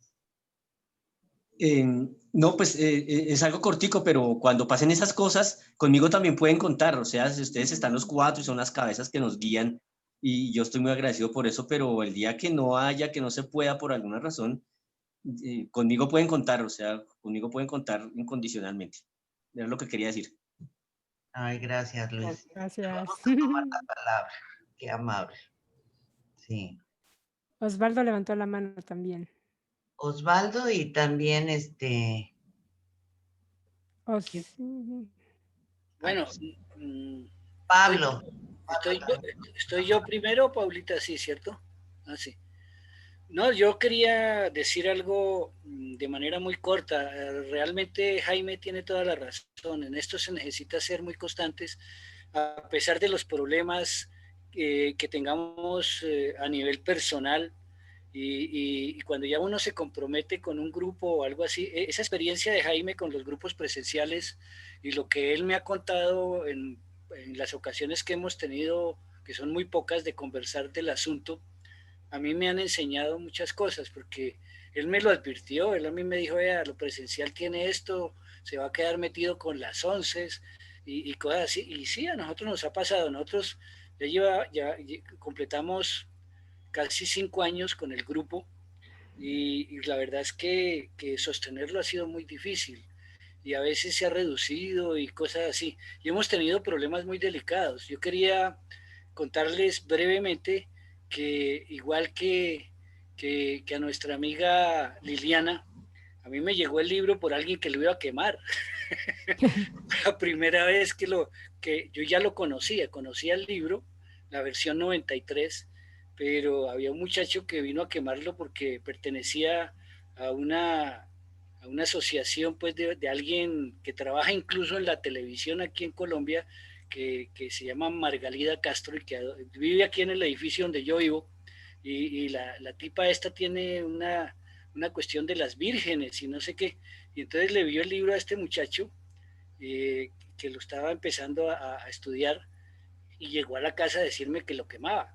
No, pues es algo cortico, pero cuando pasen esas cosas, conmigo también pueden contar. O sea, si ustedes están los 4 y son las cabezas que nos guían, y yo estoy muy agradecido por eso, pero el día que no haya, que no se pueda por alguna razón, conmigo pueden contar, o sea, conmigo pueden contar incondicionalmente. Es lo que quería decir. Ay, gracias, Luis. Gracias. Vamos a tomar la palabra. Qué amable. Sí. Osvaldo levantó la mano también. Osvaldo y también Bueno, Pablo. Estoy yo primero, Paulita, sí, ¿cierto? Ah, sí. No, yo quería decir algo de manera muy corta. Realmente Jaime tiene toda la razón. En esto se necesita ser muy constantes, a pesar de los problemas que tengamos a nivel personal. Y cuando ya uno se compromete con un grupo o algo así, esa experiencia de Jaime con los grupos presenciales y lo que él me ha contado en las ocasiones que hemos tenido, que son muy pocas, de conversar del asunto, a mí me han enseñado muchas cosas, porque él me lo advirtió, él a mí me dijo, vea, lo presencial tiene esto, se va a quedar metido con las 11 y cosas así. Y sí, a nosotros nos ha pasado, nosotros ya completamos casi 5 años con el grupo y la verdad es que sostenerlo ha sido muy difícil y a veces se ha reducido y cosas así. Y hemos tenido problemas muy delicados. Yo quería contarles brevemente que igual que a nuestra amiga Liliana, a mí me llegó el libro por alguien que lo iba a quemar. La primera vez que yo ya lo conocía el libro, la versión 93, pero había un muchacho que vino a quemarlo porque pertenecía a una asociación pues de alguien que trabaja incluso en la televisión aquí en Colombia, que se llama Margalida Castro y que vive aquí en el edificio donde yo vivo, y la tipa esta tiene una cuestión de las vírgenes y no sé qué, y entonces le vio el libro a este muchacho que lo estaba empezando a estudiar y llegó a la casa a decirme que lo quemaba.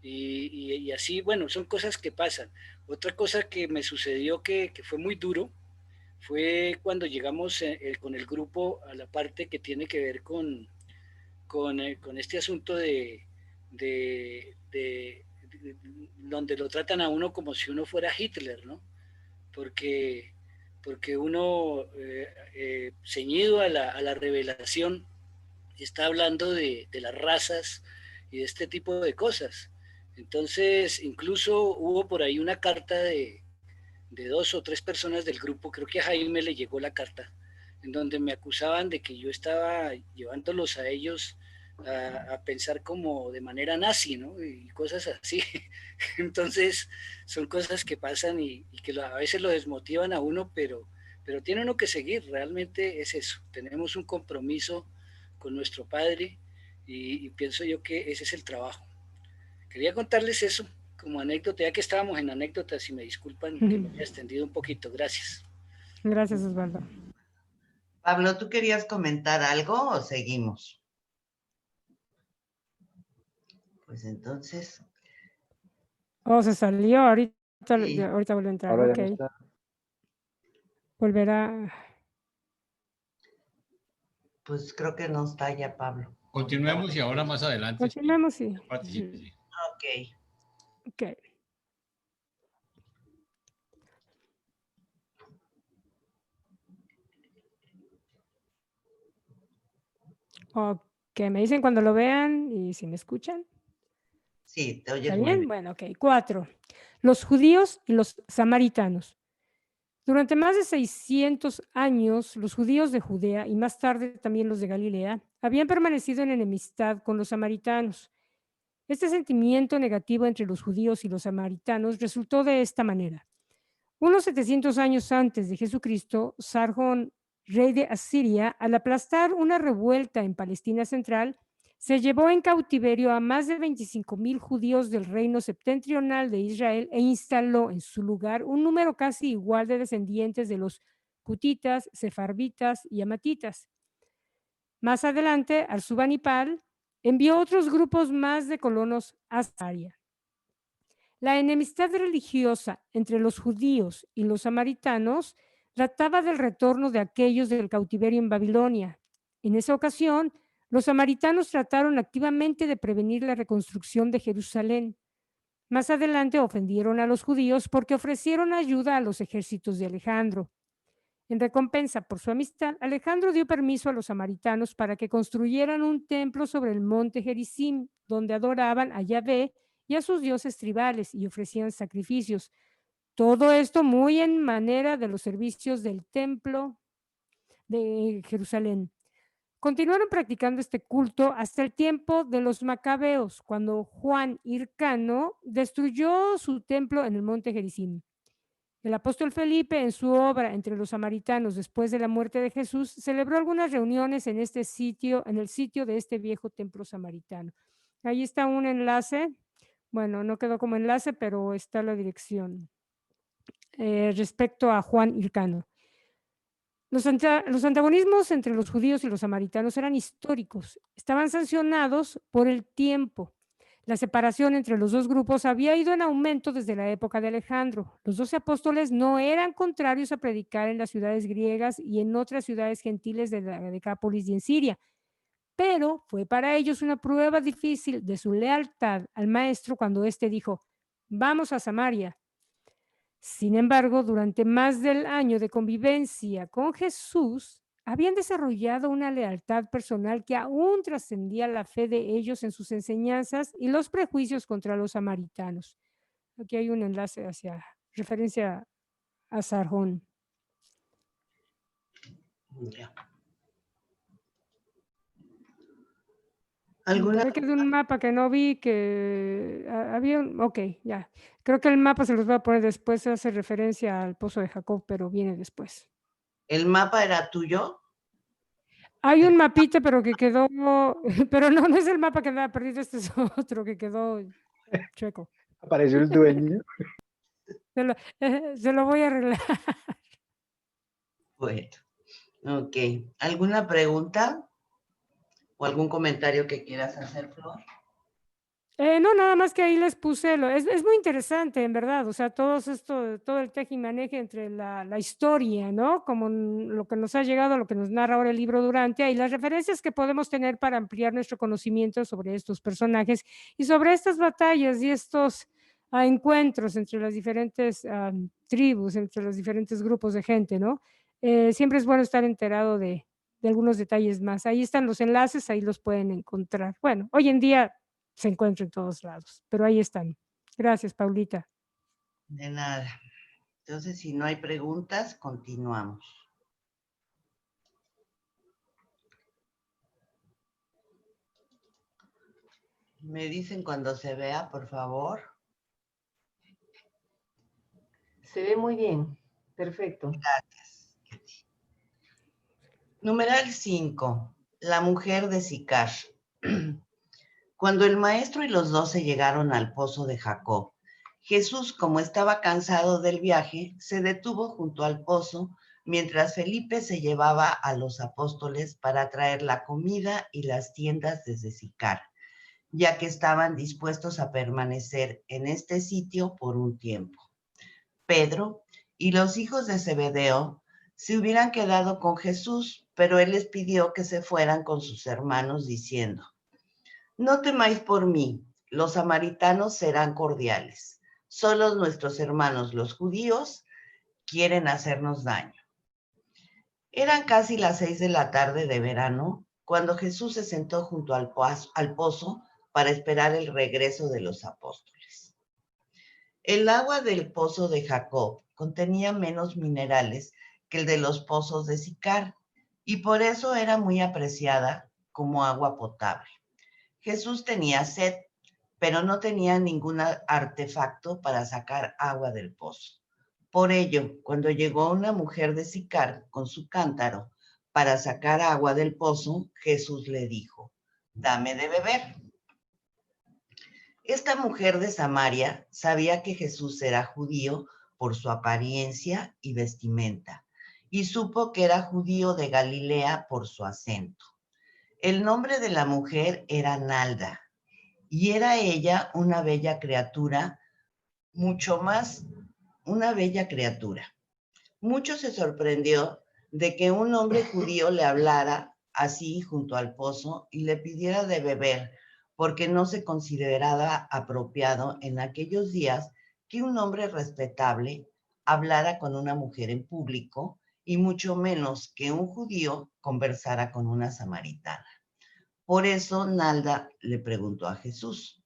Y así, bueno, son cosas que pasan. Otra cosa que me sucedió que fue muy duro fue cuando llegamos con el grupo a la parte que tiene que ver con este asunto de donde lo tratan a uno como si uno fuera Hitler, ¿no? Porque uno, ceñido a la revelación, está hablando de las razas y de este tipo de cosas. Entonces, incluso hubo por ahí una carta de 2 o 3 personas del grupo, creo que a Jaime le llegó la carta, en donde me acusaban de que yo estaba llevándolos a ellos a pensar como de manera nazi, ¿no? Y cosas así. Entonces, son cosas que pasan y que a veces lo desmotivan a uno, pero tiene uno que seguir, realmente es eso. Tenemos un compromiso con nuestro Padre y pienso yo que ese es el trabajo. Quería contarles eso como anécdota, ya que estábamos en anécdotas y me disculpan que me haya extendido un poquito. Gracias. Gracias, Osvaldo. Pablo, ¿tú querías comentar algo o seguimos? Pues entonces. Se salió, ahorita Sí. vuelve a entrar. Ahora Ok. ya no está. Volverá. Pues creo que no está ya, Pablo. Continuemos y ahora más adelante. Continuemos, sí. Participe, sí. Ok. Ok. Ok, me dicen cuando lo vean y si me escuchan. Sí, te oyes ¿Está muy bien? bien. Bueno, ok. 4. Los judíos y los samaritanos. Durante más de 600 años, los judíos de Judea y más tarde también los de Galilea habían permanecido en enemistad con los samaritanos. Este sentimiento negativo entre los judíos y los samaritanos resultó de esta manera. Unos 700 años antes de Jesucristo, Sargón, rey de Asiria, al aplastar una revuelta en Palestina Central, se llevó en cautiverio a más de 25,000 judíos del reino septentrional de Israel e instaló en su lugar un número casi igual de descendientes de los cutitas, sefarvitas y amatitas. Más adelante, Arsubanipal envió otros grupos más de colonos a Samaria. La enemistad religiosa entre los judíos y los samaritanos trataba del retorno de aquellos del cautiverio en Babilonia. En esa ocasión, los samaritanos trataron activamente de prevenir la reconstrucción de Jerusalén. Más adelante ofendieron a los judíos porque ofrecieron ayuda a los ejércitos de Alejandro. En recompensa por su amistad, Alejandro dio permiso a los samaritanos para que construyeran un templo sobre el monte Gerizim, donde adoraban a Yahvé y a sus dioses tribales y ofrecían sacrificios. Todo esto muy en manera de los servicios del templo de Jerusalén. Continuaron practicando este culto hasta el tiempo de los macabeos, cuando Juan Hircano destruyó su templo en el monte Gerizim. El apóstol Felipe, en su obra Entre los Samaritanos después de la muerte de Jesús, celebró algunas reuniones en este sitio, en el sitio de este viejo templo samaritano. Ahí está un enlace. Bueno, no quedó como enlace, pero está la dirección respecto a Juan Hircano. Los antagonismos entre los judíos y los samaritanos eran históricos, estaban sancionados por el tiempo. La separación entre los dos grupos había ido en aumento desde la época de Alejandro. Los 12 apóstoles no eran contrarios a predicar en las ciudades griegas y en otras ciudades gentiles de la Decápolis y en Siria, pero fue para ellos una prueba difícil de su lealtad al maestro cuando éste dijo, vamos a Samaria. Sin embargo, durante más del año de convivencia con Jesús, habían desarrollado una lealtad personal que aún trascendía la fe de ellos en sus enseñanzas y los prejuicios contra los samaritanos. Aquí hay un enlace hacia referencia a Sargón. ¿Alguna? Que de un mapa que no vi que había, ok, ya. Creo que el mapa se los voy a poner después, hace referencia al pozo de Jacob, pero viene después. ¿El mapa era tuyo? Hay un mapita, pero que quedó, pero no es el mapa que andaba perdido, este es otro que quedó chueco. Apareció el dueño. Se lo voy a arreglar. Bueno, ok. ¿Alguna pregunta o algún comentario que quieras hacer, Flor? No, nada más que ahí les puse, es muy interesante, en verdad, o sea, todo el tejimaneje entre la historia, ¿no? Como lo que nos ha llegado, lo que nos narra ahora el libro Durantia y las referencias que podemos tener para ampliar nuestro conocimiento sobre estos personajes y sobre estas batallas y estos encuentros entre las diferentes tribus, entre los diferentes grupos de gente, ¿no? Siempre es bueno estar enterado de algunos detalles más. Ahí están los enlaces, ahí los pueden encontrar. Bueno, hoy en día se encuentra en todos lados, pero ahí están. Gracias, Paulita. De nada. Entonces, si no hay preguntas, continuamos. Me dicen cuando se vea, por favor. Se ve muy bien. Perfecto. Gracias. Numeral 5. La mujer de Sicar. Cuando el maestro y los 12 llegaron al pozo de Jacob, Jesús, como estaba cansado del viaje, se detuvo junto al pozo mientras Felipe se llevaba a los apóstoles para traer la comida y las tiendas desde Sicar, ya que estaban dispuestos a permanecer en este sitio por un tiempo. Pedro y los hijos de Zebedeo se hubieran quedado con Jesús, pero él les pidió que se fueran con sus hermanos diciendo, no temáis por mí, los samaritanos serán cordiales. Solo nuestros hermanos, los judíos, quieren hacernos daño. Eran casi las 6 de la tarde de verano cuando Jesús se sentó junto al pozo para esperar el regreso de los apóstoles. El agua del pozo de Jacob contenía menos minerales que el de los pozos de Sicar y por eso era muy apreciada como agua potable. Jesús tenía sed, pero no tenía ningún artefacto para sacar agua del pozo. Por ello, cuando llegó una mujer de Sicar con su cántaro para sacar agua del pozo, Jesús le dijo, dame de beber. Esta mujer de Samaria sabía que Jesús era judío por su apariencia y vestimenta, y supo que era judío de Galilea por su acento. El nombre de la mujer era Nalda, y era ella una bella criatura, Mucho se sorprendió de que un hombre judío le hablara así junto al pozo y le pidiera de beber, porque no se consideraba apropiado en aquellos días que un hombre respetable hablara con una mujer en público y mucho menos que un judío conversara con una samaritana. Por eso Nalda le preguntó a Jesús,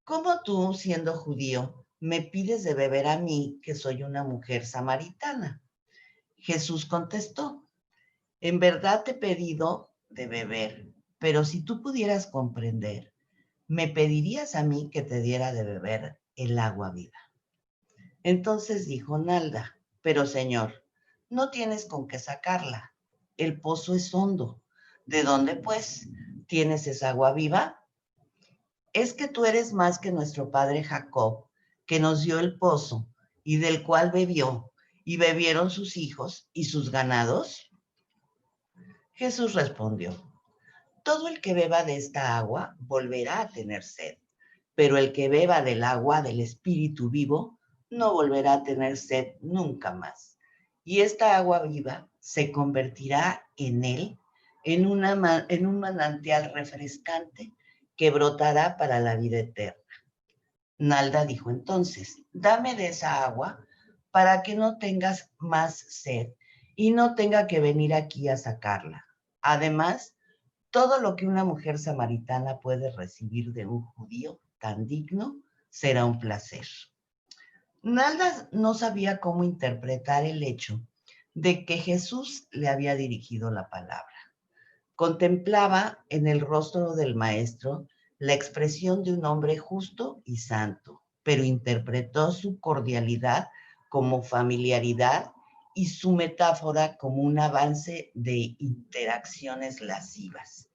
¿cómo tú, siendo judío, me pides de beber a mí, que soy una mujer samaritana? Jesús contestó, en verdad te he pedido de beber, pero si tú pudieras comprender, me pedirías a mí que te diera de beber el agua viva. Entonces dijo Nalda, pero Señor, no tienes con qué sacarla. El pozo es hondo. ¿De dónde, pues, tienes esa agua viva? Es que tú eres más que nuestro padre Jacob, que nos dio el pozo y del cual bebió, y bebieron sus hijos y sus ganados. Jesús respondió, todo el que beba de esta agua volverá a tener sed, pero el que beba del agua del Espíritu vivo no volverá a tener sed nunca más. Y esta agua viva se convertirá en él en un manantial refrescante que brotará para la vida eterna. Nalda dijo entonces, dame de esa agua para que no tengas más sed y no tenga que venir aquí a sacarla. Además, todo lo que una mujer samaritana puede recibir de un judío tan digno será un placer. Nalda no sabía cómo interpretar el hecho de que Jesús le había dirigido la palabra. Contemplaba en el rostro del maestro la expresión de un hombre justo y santo, pero interpretó su cordialidad como familiaridad y su metáfora como un avance de interacciones lascivas.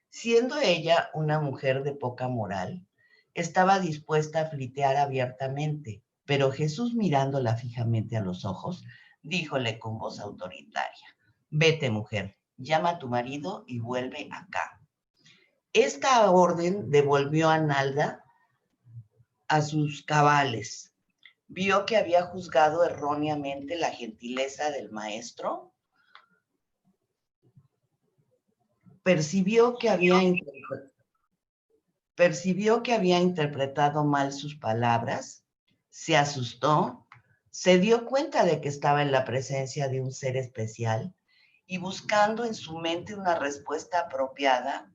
Siendo ella una mujer de poca moral, estaba dispuesta a flirtear abiertamente, pero Jesús, mirándola fijamente a los ojos, díjole con voz autoritaria, vete, mujer, llama a tu marido y vuelve acá. Esta orden devolvió a Nalda a sus cabales. Vio que había juzgado erróneamente la gentileza del maestro. Percibió que había interpretado mal sus palabras, se asustó, se dio cuenta de que estaba en la presencia de un ser especial y buscando en su mente una respuesta apropiada,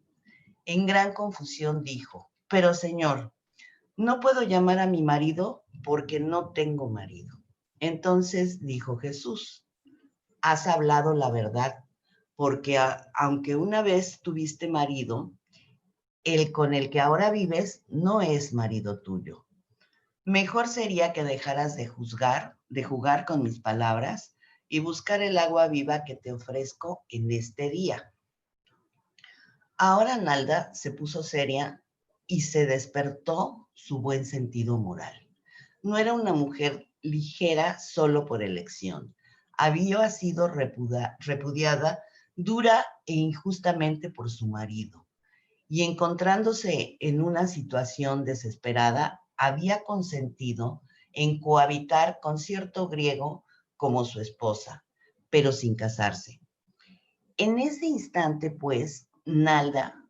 en gran confusión dijo, pero Señor, no puedo llamar a mi marido porque no tengo marido. Entonces dijo Jesús, has hablado la verdad, porque aunque una vez tuviste marido, el con el que ahora vives no es marido tuyo. Mejor sería que dejaras de jugar con mis palabras y buscar el agua viva que te ofrezco en este día. Ahora Nalda se puso seria y se despertó su buen sentido moral. No era una mujer ligera solo por elección. Había sido repudiada dura e injustamente por su marido. Y encontrándose en una situación desesperada, había consentido en cohabitar con cierto griego como su esposa, pero sin casarse. En ese instante, pues, Nalda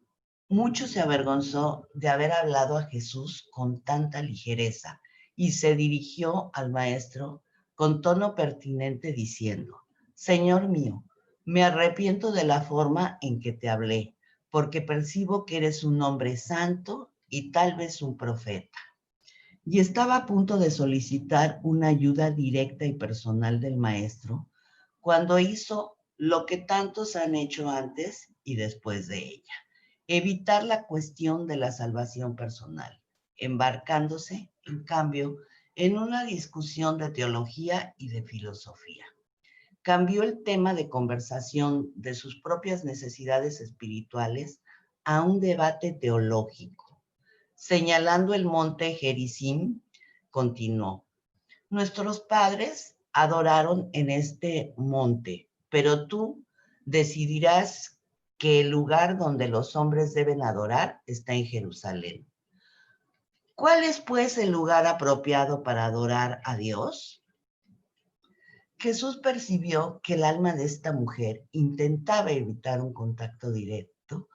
mucho se avergonzó de haber hablado a Jesús con tanta ligereza y se dirigió al maestro con tono pertinente diciendo, Señor mío, me arrepiento de la forma en que te hablé, porque percibo que eres un hombre santo y tal vez un profeta. Y estaba a punto de solicitar una ayuda directa y personal del maestro cuando hizo lo que tantos han hecho antes y después de ella, evitar la cuestión de la salvación personal, embarcándose, en cambio, en una discusión de teología y de filosofía. Cambió el tema de conversación de sus propias necesidades espirituales a un debate teológico. Señalando el monte Gerizim, continuó: nuestros padres adoraron en este monte, pero tú decidirás que el lugar donde los hombres deben adorar está en Jerusalén. ¿Cuál es, pues, el lugar apropiado para adorar a Dios? Jesús percibió que el alma de esta mujer intentaba evitar un contacto directo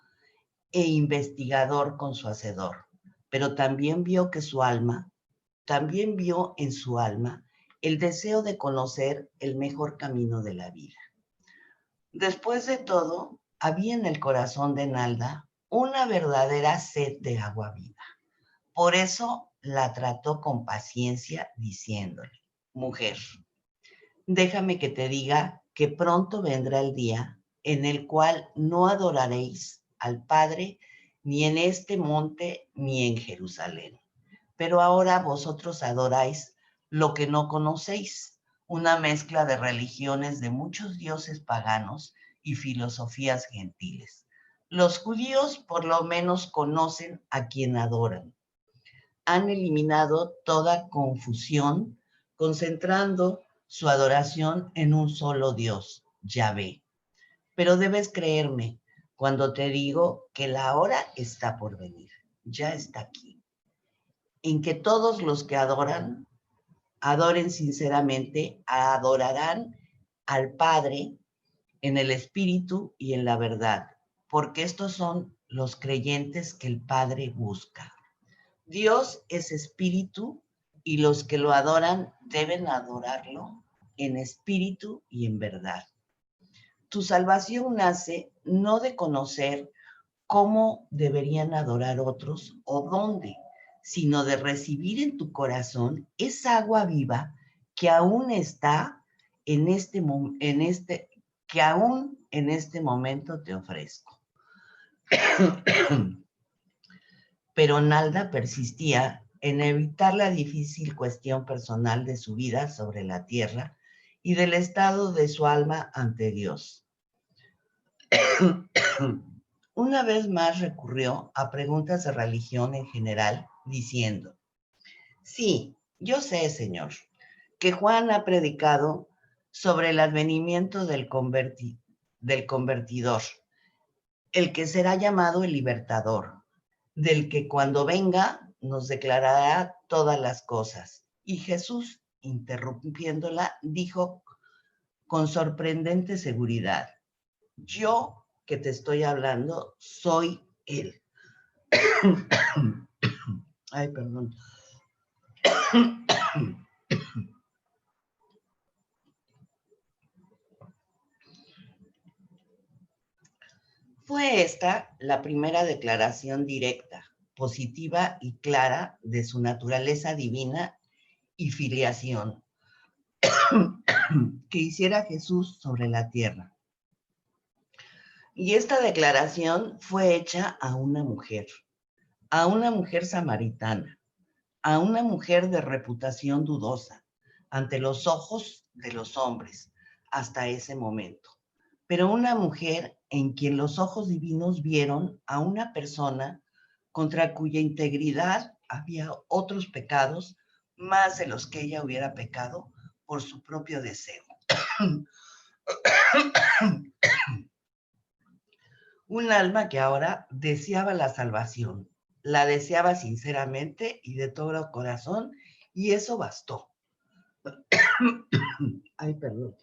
e investigador con su Hacedor, pero también vio en su alma el deseo de conocer el mejor camino de la vida. Después de todo, había en el corazón de Nalda una verdadera sed de agua viva. Por eso la trató con paciencia, diciéndole: mujer, déjame que te diga que pronto vendrá el día en el cual no adoraréis al Padre ni en este monte ni en Jerusalén. Pero ahora vosotros adoráis lo que no conocéis, una mezcla de religiones de muchos dioses paganos y filosofías gentiles. Los judíos por lo menos conocen a quien adoran. Han eliminado toda confusión, concentrando su adoración en un solo Dios, Yahvé. Pero debes creerme cuando te digo que la hora está por venir, ya está aquí, en que todos los que adoren sinceramente, adorarán al Padre en el Espíritu y en la verdad, porque estos son los creyentes que el Padre busca. Dios es espíritu y los que lo adoran deben adorarlo en espíritu y en verdad. Tu salvación nace no de conocer cómo deberían adorar otros o dónde, sino de recibir en tu corazón esa agua viva que aún está en este momento te ofrezco. Pero Nalda persistía en evitar la difícil cuestión personal de su vida sobre la tierra y del estado de su alma ante Dios. Una vez más recurrió a preguntas de religión en general, diciendo: sí, yo sé, Señor, que Juan ha predicado sobre el advenimiento del convertidor, el que será llamado el libertador, del que cuando venga nos declarará todas las cosas. Y Jesús, interrumpiéndola, dijo con sorprendente seguridad: yo que te estoy hablando soy Él. Ay, perdón. Fue esta la primera declaración directa, positiva y clara de su naturaleza divina y filiación que hiciera Jesús sobre la tierra. Y esta declaración fue hecha a una mujer samaritana, a una mujer de reputación dudosa ante los ojos de los hombres hasta ese momento, pero una mujer en quien los ojos divinos vieron a una persona contra cuya integridad había otros pecados más de los que ella hubiera pecado por su propio deseo. Un alma que ahora deseaba la salvación, la deseaba sinceramente y de todo corazón, y eso bastó. Ay, perdón.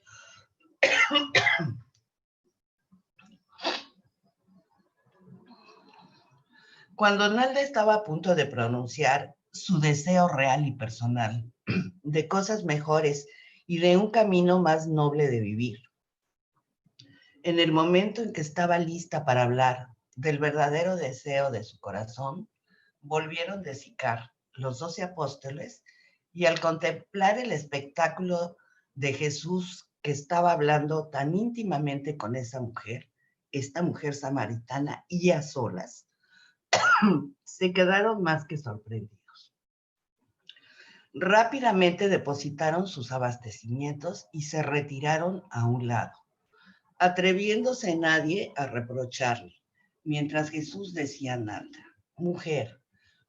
Cuando Nalda estaba a punto de pronunciar su deseo real y personal de cosas mejores y de un camino más noble de vivir, en el momento en que estaba lista para hablar del verdadero deseo de su corazón, volvieron de Sicar los 12 apóstoles y al contemplar el espectáculo de Jesús que estaba hablando tan íntimamente con esta mujer samaritana y a solas, se quedaron más que sorprendidos. Rápidamente depositaron sus abastecimientos y se retiraron a un lado, atreviéndose nadie a reprocharle, mientras Jesús decía a Nalda: mujer,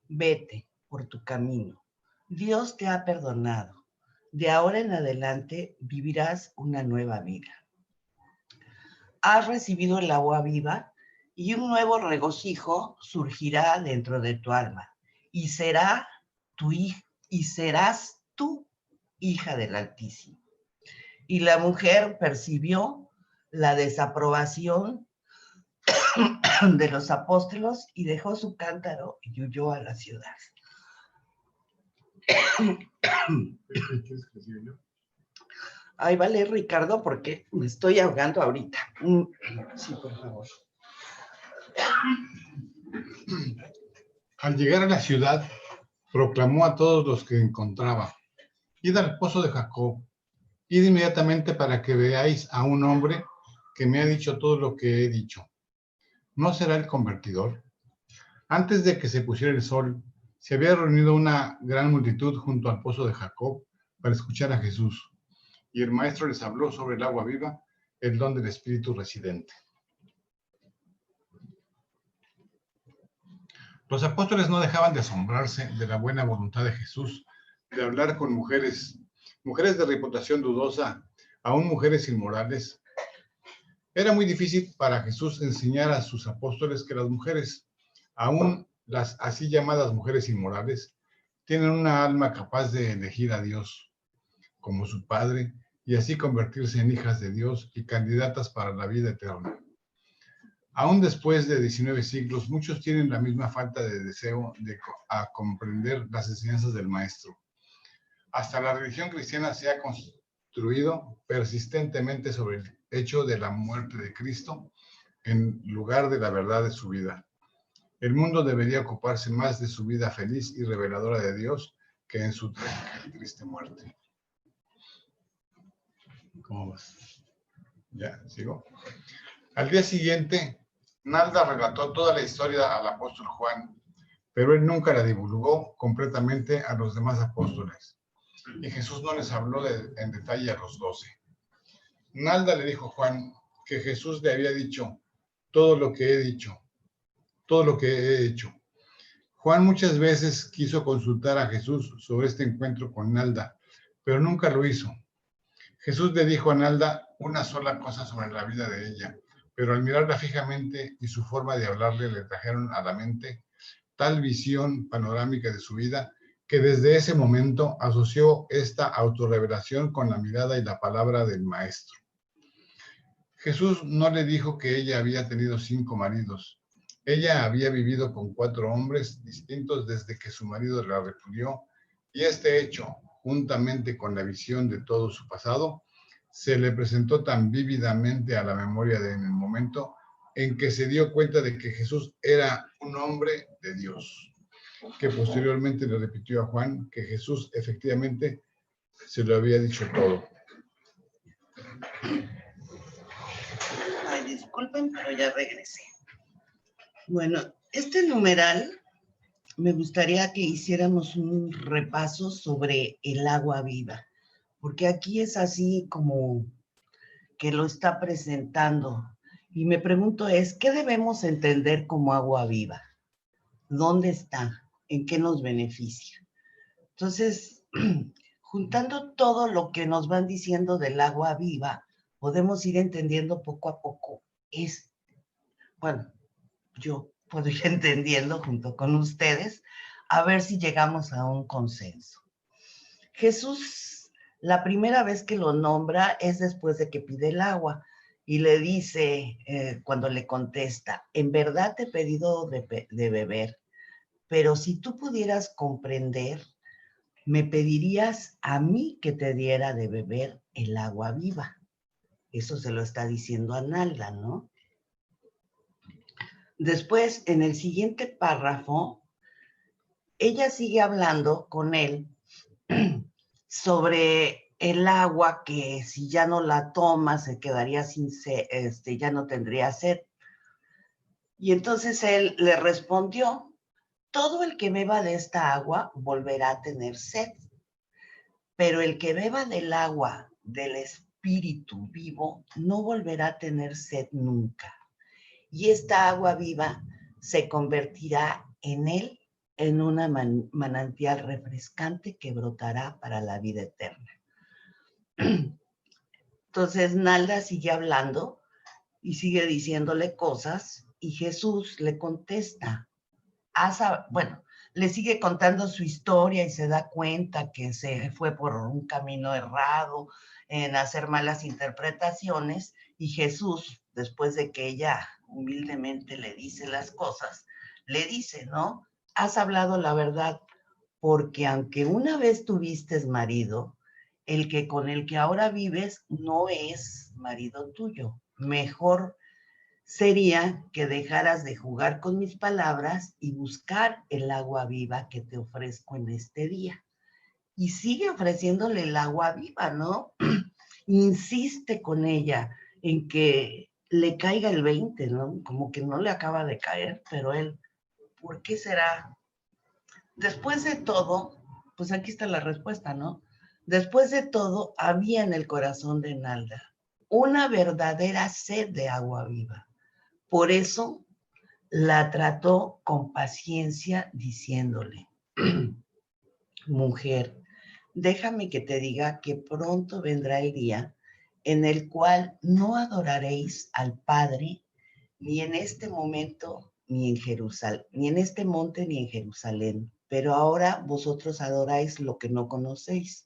vete por tu camino. Dios te ha perdonado. De ahora en adelante vivirás una nueva vida. Has recibido el agua viva y un nuevo regocijo surgirá dentro de tu alma y serás tú hija del Altísimo. Y la mujer percibió la desaprobación de los apóstoles y dejó su cántaro y huyó a la ciudad. Ay, vale, Ricardo, porque me estoy ahogando ahorita. Sí, por favor. Al llegar a la ciudad, proclamó a todos los que encontraba: id al pozo de Jacob, id inmediatamente para que veáis a un hombre que me ha dicho todo lo que he dicho. ¿No será el convertidor? Antes de que se pusiera el sol, se había reunido una gran multitud junto al pozo de Jacob para escuchar a Jesús, y el maestro les habló sobre el agua viva, el don del Espíritu residente. Los apóstoles no dejaban de asombrarse de la buena voluntad de Jesús de hablar con mujeres de reputación dudosa, aún mujeres inmorales. Era muy difícil para Jesús enseñar a sus apóstoles que las mujeres, aún las así llamadas mujeres inmorales, tienen una alma capaz de elegir a Dios como su Padre y así convertirse en hijas de Dios y candidatas para la vida eterna. Aún después de 19 siglos, muchos tienen la misma falta de deseo a comprender las enseñanzas del Maestro. Hasta la religión cristiana se ha construido persistentemente sobre el hecho de la muerte de Cristo en lugar de la verdad de su vida. El mundo debería ocuparse más de su vida feliz y reveladora de Dios que en su triste muerte. ¿Cómo vas? Ya, ¿sigo? Al día siguiente, Nalda relató toda la historia al apóstol Juan, pero él nunca la divulgó completamente a los demás apóstoles. Y Jesús no les habló en detalle a los 12. Nalda le dijo a Juan que Jesús le había dicho todo lo que he dicho, todo lo que he hecho. Juan muchas veces quiso consultar a Jesús sobre este encuentro con Nalda, pero nunca lo hizo. Jesús le dijo a Nalda una sola cosa sobre la vida de ella, pero al mirarla fijamente y su forma de hablarle le trajeron a la mente tal visión panorámica de su vida que desde ese momento asoció esta autorrevelación con la mirada y la palabra del Maestro. Jesús no le dijo que ella había tenido 5 maridos. Ella había vivido con 4 hombres distintos desde que su marido la repudió, y este hecho, juntamente con la visión de todo su pasado, se le presentó tan vívidamente a la memoria en el momento en que se dio cuenta de que Jesús era un hombre de Dios, que posteriormente le repitió a Juan que Jesús efectivamente se lo había dicho todo. Ay, disculpen, pero ya regresé. Bueno, este numeral me gustaría que hiciéramos un repaso sobre el agua viva, porque aquí es así como que lo está presentando. Y me pregunto ¿qué debemos entender como agua viva? ¿Dónde está? ¿En qué nos beneficia? Entonces, juntando todo lo que nos van diciendo del agua viva, podemos ir entendiendo poco a poco. Bueno, yo puedo ir entendiendo junto con ustedes, a ver si llegamos a un consenso. Jesús, la primera vez que lo nombra es después de que pide el agua y le dice, cuando le contesta, en verdad te he pedido de beber, pero si tú pudieras comprender, me pedirías a mí que te diera de beber el agua viva. Eso se lo está diciendo a Nalda, ¿no? Después, en el siguiente párrafo, ella sigue hablando con él sobre el agua que si ya no la toma se quedaría sin sed, ya no tendría sed. Y entonces él le respondió, todo el que beba de esta agua volverá a tener sed, pero el que beba del agua del Espíritu vivo no volverá a tener sed nunca. Y esta agua viva se convertirá en él en una manantial refrescante que brotará para la vida eterna. Entonces Nalda sigue hablando y sigue diciéndole cosas y Jesús le contesta. Bueno, le sigue contando su historia y se da cuenta que se fue por un camino errado en hacer malas interpretaciones y Jesús, después de que ella humildemente le dice las cosas, le dice, ¿no? Has hablado la verdad, porque aunque una vez tuviste marido, el que con el que ahora vives no es marido tuyo. Mejor sería que dejaras de jugar con mis palabras y buscar el agua viva que te ofrezco en este día. Y sigue ofreciéndole el agua viva, ¿no? Insiste con ella en que le caiga el 20, ¿no? Como que no le acaba de caer, pero él, ¿por qué será? Después de todo, pues aquí está la respuesta, ¿no? Después de todo, había en el corazón de Nalda una verdadera sed de agua viva. Por eso la trató con paciencia diciéndole, mujer, déjame que te diga que pronto vendrá el día en el cual no adoraréis al Padre ni en este momento ni en Jerusalén, ni en este monte ni en Jerusalén, pero ahora vosotros adoráis lo que no conocéis,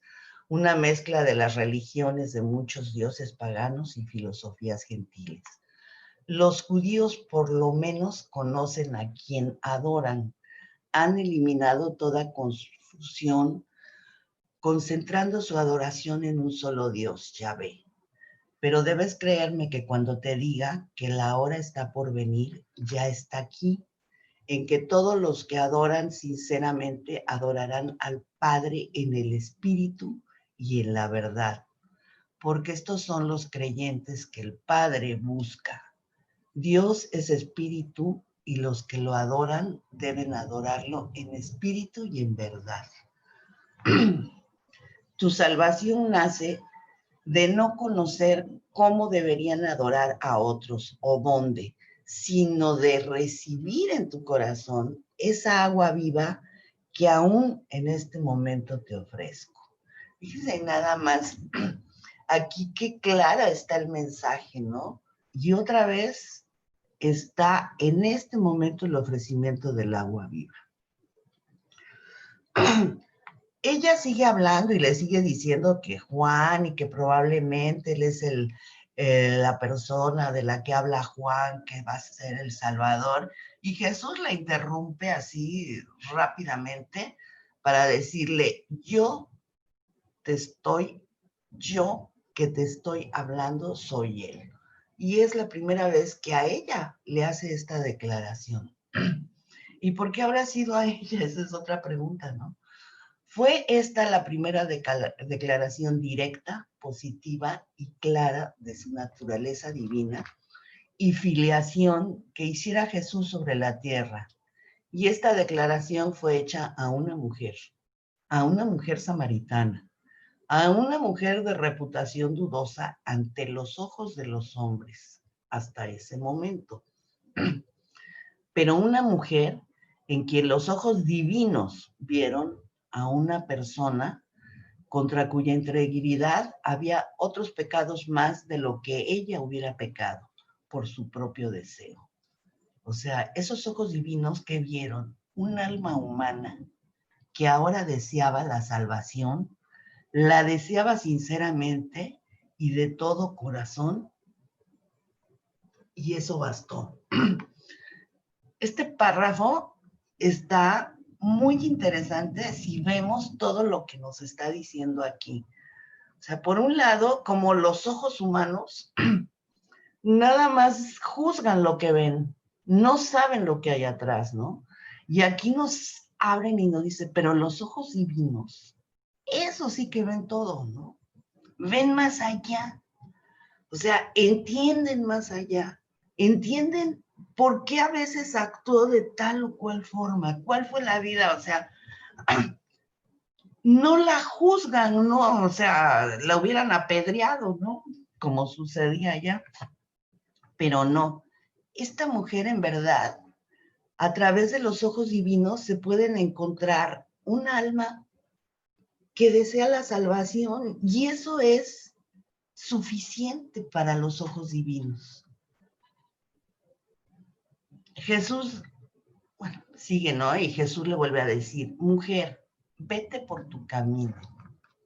una mezcla de las religiones de muchos dioses paganos y filosofías gentiles. Los judíos por lo menos conocen a quien adoran. Han eliminado toda confusión, concentrando su adoración en un solo Dios, Yahvé. Pero debes creerme que cuando te diga que la hora está por venir, ya está aquí, en que todos los que adoran sinceramente adorarán al Padre en el Espíritu y en la verdad, porque estos son los creyentes que el Padre busca. Dios es espíritu y los que lo adoran deben adorarlo en espíritu y en verdad. Tu salvación nace de no conocer cómo deberían adorar a otros o dónde, sino de recibir en tu corazón esa agua viva que aún en este momento te ofrezco. Fíjense nada más, aquí qué clara está el mensaje, ¿no? Y otra vez está en este momento el ofrecimiento del agua viva. Ella sigue hablando y le sigue diciendo que Juan y que probablemente él es la persona de la que habla Juan, que va a ser el Salvador. Y Jesús la interrumpe así rápidamente para decirle, yo que te estoy hablando soy él. Y es la primera vez que a ella le hace esta declaración. ¿Y por qué habrá sido a ella? Esa es otra pregunta, ¿no? Fue esta la primera declaración directa, positiva y clara de su naturaleza divina y filiación que hiciera Jesús sobre la tierra. Y esta declaración fue hecha a una mujer samaritana, a una mujer de reputación dudosa ante los ojos de los hombres hasta ese momento. Pero una mujer en quien los ojos divinos vieron a una persona contra cuya integridad había otros pecados más de lo que ella hubiera pecado por su propio deseo. O sea, esos ojos divinos que vieron un alma humana que ahora deseaba la salvación, la deseaba sinceramente y de todo corazón, y eso bastó. Este párrafo está muy interesante si vemos todo lo que nos está diciendo aquí. O sea, por un lado, como los ojos humanos nada más juzgan lo que ven, no saben lo que hay atrás, ¿no? Y aquí nos abren y nos dicen, pero los ojos divinos, eso sí que ven todo, ¿no? Ven más allá. O sea, entienden más allá. Entienden por qué a veces actuó de tal o cual forma. ¿Cuál fue la vida? O sea, no la juzgan, no, o sea, la hubieran apedreado, ¿no? Como sucedía allá, pero no. Esta mujer en verdad, a través de los ojos divinos se pueden encontrar un alma que desea la salvación y eso es suficiente para los ojos divinos. Jesús, bueno, sigue, ¿no? Y Jesús le vuelve a decir, mujer, vete por tu camino.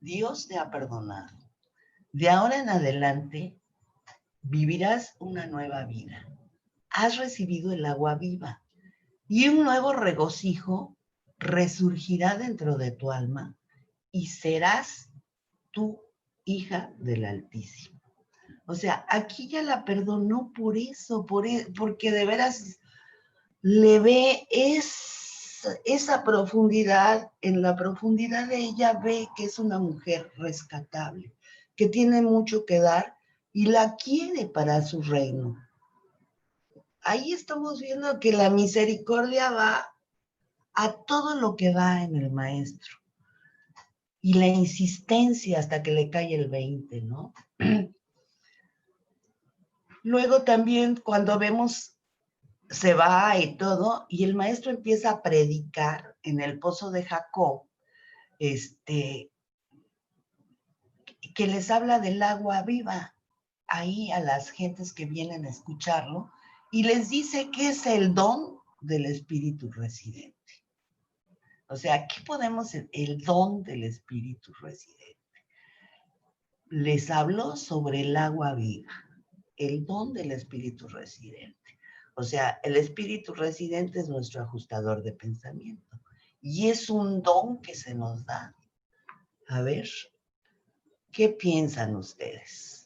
Dios te ha perdonado. De ahora en adelante vivirás una nueva vida. Has recibido el agua viva y un nuevo regocijo resurgirá dentro de tu alma y serás tú hija del Altísimo. O sea, aquí ya la perdonó por eso, porque de veras le ve esa profundidad, en la profundidad de ella ve que es una mujer rescatable, que tiene mucho que dar y la quiere para su reino. Ahí estamos viendo que la misericordia va a todo lo que va en el maestro. Y la insistencia hasta que le cae el 20, ¿no? Luego también cuando vemos, se va y todo, y el maestro empieza a predicar en el pozo de Jacob, que les habla del agua viva, ahí a las gentes que vienen a escucharlo, y les dice que es el don del Espíritu residente. O sea, ¿qué podemos, el don del Espíritu residente? Les habló sobre el agua viva, el don del Espíritu residente. O sea, el Espíritu residente es nuestro ajustador de pensamiento. Y es un don que se nos da. A ver, ¿qué piensan ustedes?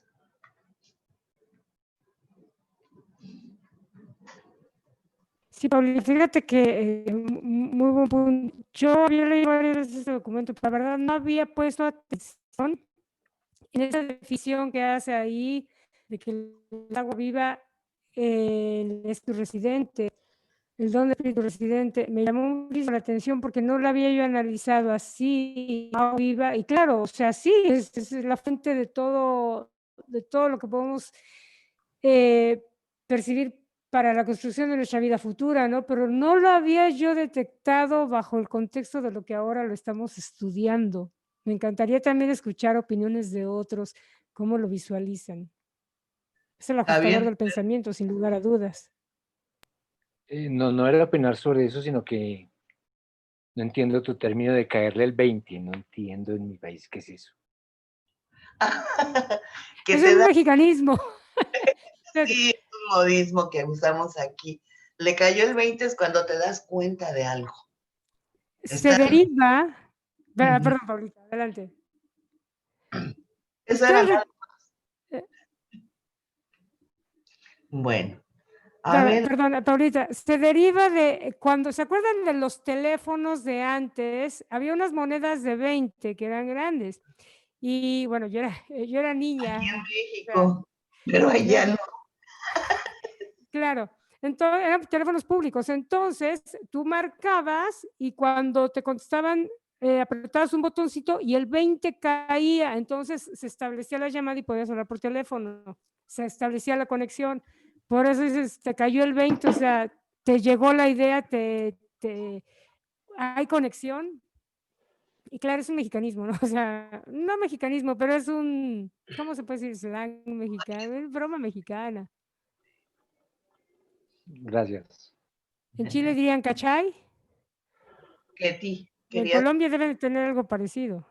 Sí, Paulina, fíjate que muy buen punto. Yo había leído varias veces este documento, pero la verdad no había puesto atención en esa definición que hace ahí de que el agua viva es tu residente, el don del espíritu residente. Me llamó mucho la atención porque no lo había yo analizado así, agua viva, y claro, o sea, sí, es la fuente de todo lo que podemos percibir para la construcción de nuestra vida futura, ¿no? Pero no lo había yo detectado bajo el contexto de lo que ahora lo estamos estudiando. Me encantaría también escuchar opiniones de otros, cómo lo visualizan. Es el ajustador del pensamiento, sin lugar a dudas. No era opinar sobre eso, sino que no entiendo tu término de caerle el 20. No entiendo en mi país qué es eso. Es un mexicanismo. Sí, es un modismo que usamos aquí. Le cayó el 20 es cuando te das cuenta de algo. Se deriva... Perdón, Paulita, adelante. Eso era nada más. Bueno. Perdón, Paulita, se deriva de cuando se acuerdan de los teléfonos de antes, había unas monedas de 20 que eran grandes. Y bueno, yo era niña. Aquí en México, pero allá no. Claro, entonces eran teléfonos públicos. Entonces tú marcabas y cuando te contestaban, apretabas un botoncito y el 20 caía. Entonces se establecía la llamada y podías hablar por teléfono. Se establecía la conexión. Por eso te cayó el 20, o sea, te llegó la idea, hay conexión. Y claro, es un mexicanismo, ¿no? O sea, no mexicanismo, pero es un, ¿cómo se puede decir? Slang mexicano, es broma mexicana. Gracias. En Chile dirían cachay. En Colombia deben de tener algo parecido.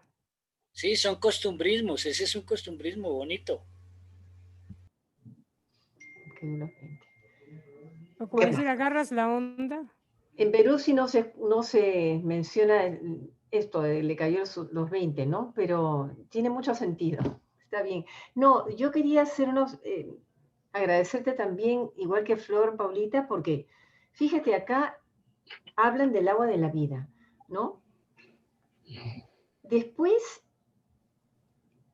Sí, son costumbrismos, ese es un costumbrismo bonito. O como decir, agarras la onda. En Perú sí no se menciona esto, le cayó los 20, ¿no? Pero tiene mucho sentido, está bien. No, yo quería hacer agradecerte también, igual que Flor, Paulita, porque fíjate, acá hablan del agua de la vida, ¿no? Después,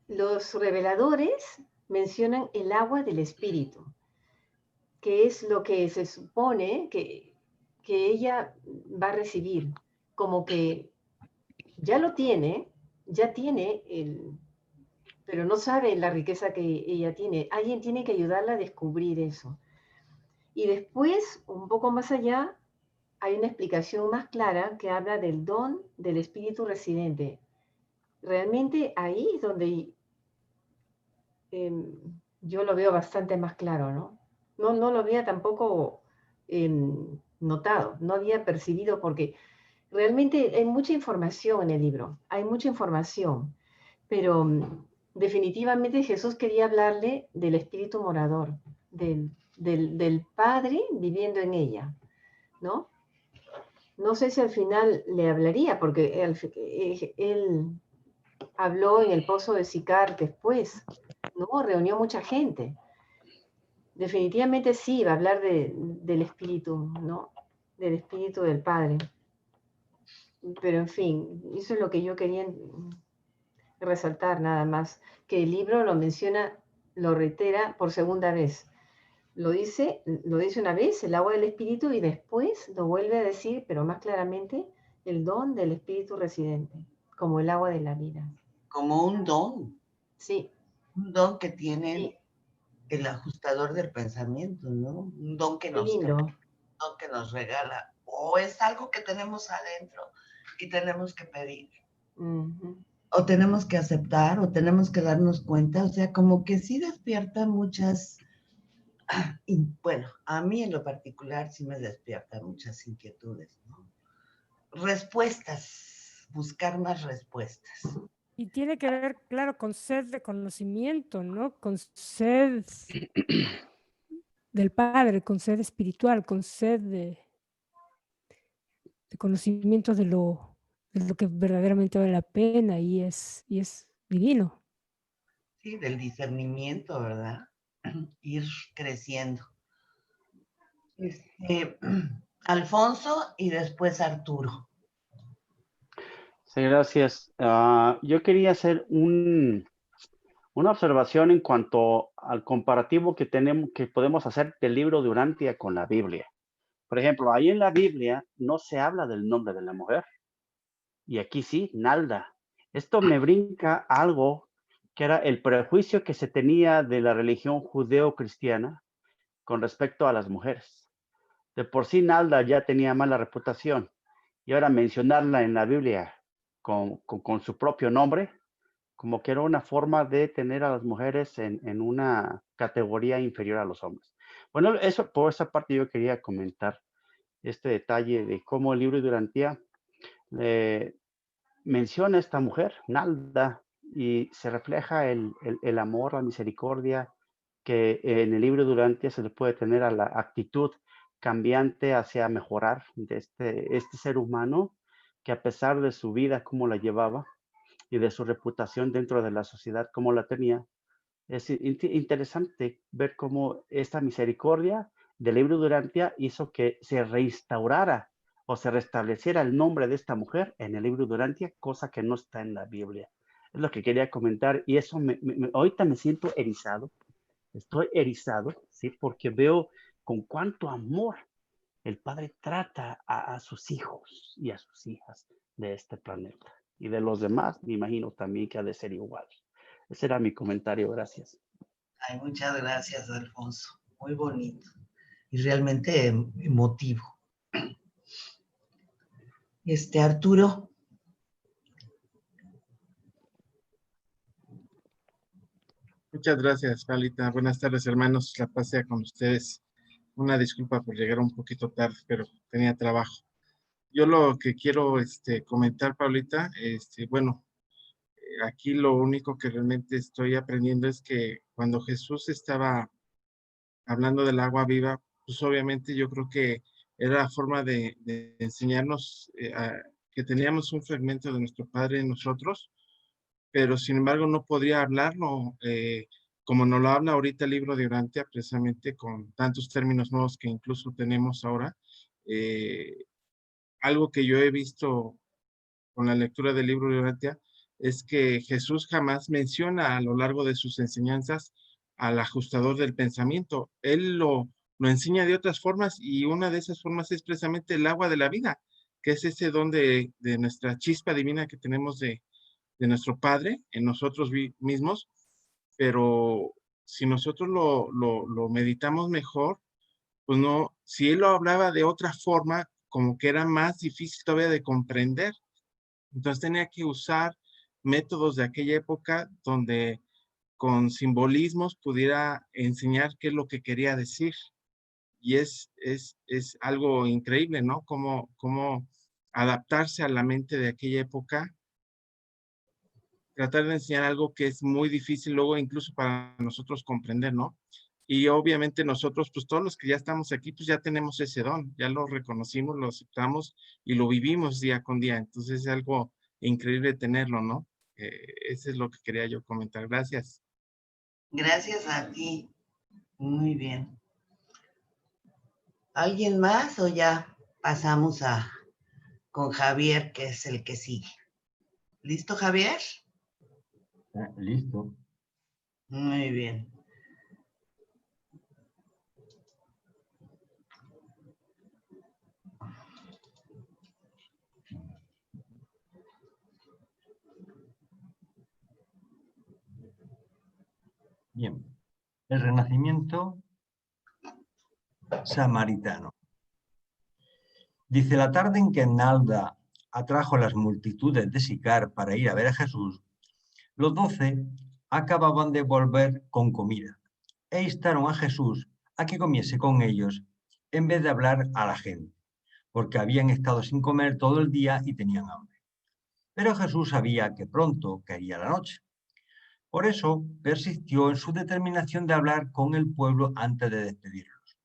los reveladores mencionan el agua del espíritu, que es lo que se supone que ella va a recibir, como que ya lo tiene, ya tiene pero no sabe la riqueza que ella tiene. Alguien tiene que ayudarla a descubrir eso. Y después, un poco más allá, hay una explicación más clara que habla del don del espíritu residente. Realmente ahí es donde yo lo veo bastante más claro, ¿no? No lo había tampoco notado, no había percibido, porque realmente hay mucha información en el libro, hay mucha información, pero definitivamente Jesús quería hablarle del espíritu morador, del Padre viviendo en ella, ¿no? No sé si al final le hablaría, porque él habló en el pozo de Sicar después, ¿no? Reunió mucha gente. Definitivamente sí, va a hablar del espíritu, ¿no? Del espíritu del Padre. Pero en fin, eso es lo que yo quería resaltar nada más, que el libro lo menciona, lo reitera por segunda vez. Lo dice una vez, el agua del espíritu, y después lo vuelve a decir, pero más claramente, el don del espíritu residente, como el agua de la vida. Como un don. Sí. Un don que tiene Sí. el ajustador del pensamiento, ¿no? Un don que nos regala. O es algo que tenemos adentro y tenemos que pedir. O tenemos que aceptar, o tenemos que darnos cuenta. O sea, como que sí despierta muchas... Y bueno, a mí en lo particular sí me despierta muchas inquietudes, ¿no? Respuestas, buscar más respuestas. Y tiene que ver, claro, con sed de conocimiento, ¿no? Con sed del Padre, con sed espiritual, con sed de conocimiento de lo que verdaderamente vale la pena y es divino. Sí, del discernimiento, ¿verdad? Ir creciendo. Alfonso y después Arturo. Sí, gracias. Yo quería hacer una observación en cuanto al comparativo que podemos hacer del libro de Urantia con la Biblia. Por ejemplo, ahí en la Biblia no se habla del nombre de la mujer. Y aquí sí, Nalda. Esto me brinca algo que era el prejuicio que se tenía de la religión judeo-cristiana con respecto a las mujeres. De por sí Nalda ya tenía mala reputación y ahora mencionarla en la Biblia con su propio nombre, como que era una forma de tener a las mujeres en una categoría inferior a los hombres. Bueno, eso por esa parte yo quería comentar este detalle de cómo el libro de Urantia menciona a esta mujer, Nalda, y se refleja el amor, la misericordia que en el libro de Urantia se le puede tener a la actitud cambiante hacia mejorar de este ser humano que a pesar de su vida, cómo la llevaba, y de su reputación dentro de la sociedad, cómo la tenía, es interesante ver cómo esta misericordia del libro de Urantia hizo que se reinstaurara o se restableciera el nombre de esta mujer en el libro de Urantia, cosa que no está en la Biblia. Es lo que quería comentar y eso ahorita me siento erizado. Estoy erizado, ¿sí? Porque veo con cuánto amor el Padre trata a sus hijos y a sus hijas de este planeta. Y de los demás, me imagino también que ha de ser igual. Ese era mi comentario, gracias. Ay, muchas gracias, Alfonso. Muy bonito y realmente emotivo. Arturo. Muchas gracias, Paulita. Buenas tardes, hermanos. La paz sea con ustedes. Una disculpa por llegar un poquito tarde, pero tenía trabajo. Yo lo que quiero comentar, Paulita, bueno, aquí lo único que realmente estoy aprendiendo es que cuando Jesús estaba hablando del agua viva, pues obviamente yo creo que era la forma de enseñarnos que teníamos un fragmento de nuestro Padre en nosotros, pero sin embargo no podría hablarlo como nos lo habla ahorita el libro de Urantia, precisamente con tantos términos nuevos que incluso tenemos ahora. Algo que yo he visto con la lectura del libro de Urantia es que Jesús jamás menciona a lo largo de sus enseñanzas al ajustador del pensamiento. Él lo enseña de otras formas y una de esas formas es precisamente el agua de la vida, que es ese don de nuestra chispa divina que tenemos de de nuestro Padre en nosotros mismos, pero si nosotros lo meditamos mejor, pues no, si Él lo hablaba de otra forma, como que era más difícil todavía de comprender. Entonces tenía que usar métodos de aquella época donde con simbolismos pudiera enseñar qué es lo que quería decir. Y es algo increíble, ¿no? Cómo adaptarse a la mente de aquella época, tratar de enseñar algo que es muy difícil luego incluso para nosotros comprender, ¿no? Y obviamente nosotros, pues todos los que ya estamos aquí, pues ya tenemos ese don, ya lo reconocimos, lo aceptamos y lo vivimos día con día. Entonces es algo increíble tenerlo, ¿no? Eso es lo que quería yo comentar. Gracias. Gracias a ti. Muy bien. ¿Alguien más o ya pasamos con Javier, que es el que sigue? ¿Listo, Javier? Listo. Muy bien. Bien. El Renacimiento samaritano. Dice, la tarde en que Nalda atrajo a las multitudes de Sicar para ir a ver a Jesús, los 12 acababan de volver con comida e instaron a Jesús a que comiese con ellos en vez de hablar a la gente, porque habían estado sin comer todo el día y tenían hambre. Pero Jesús sabía que pronto caería la noche. Por eso persistió en su determinación de hablar con el pueblo antes de despedirlos.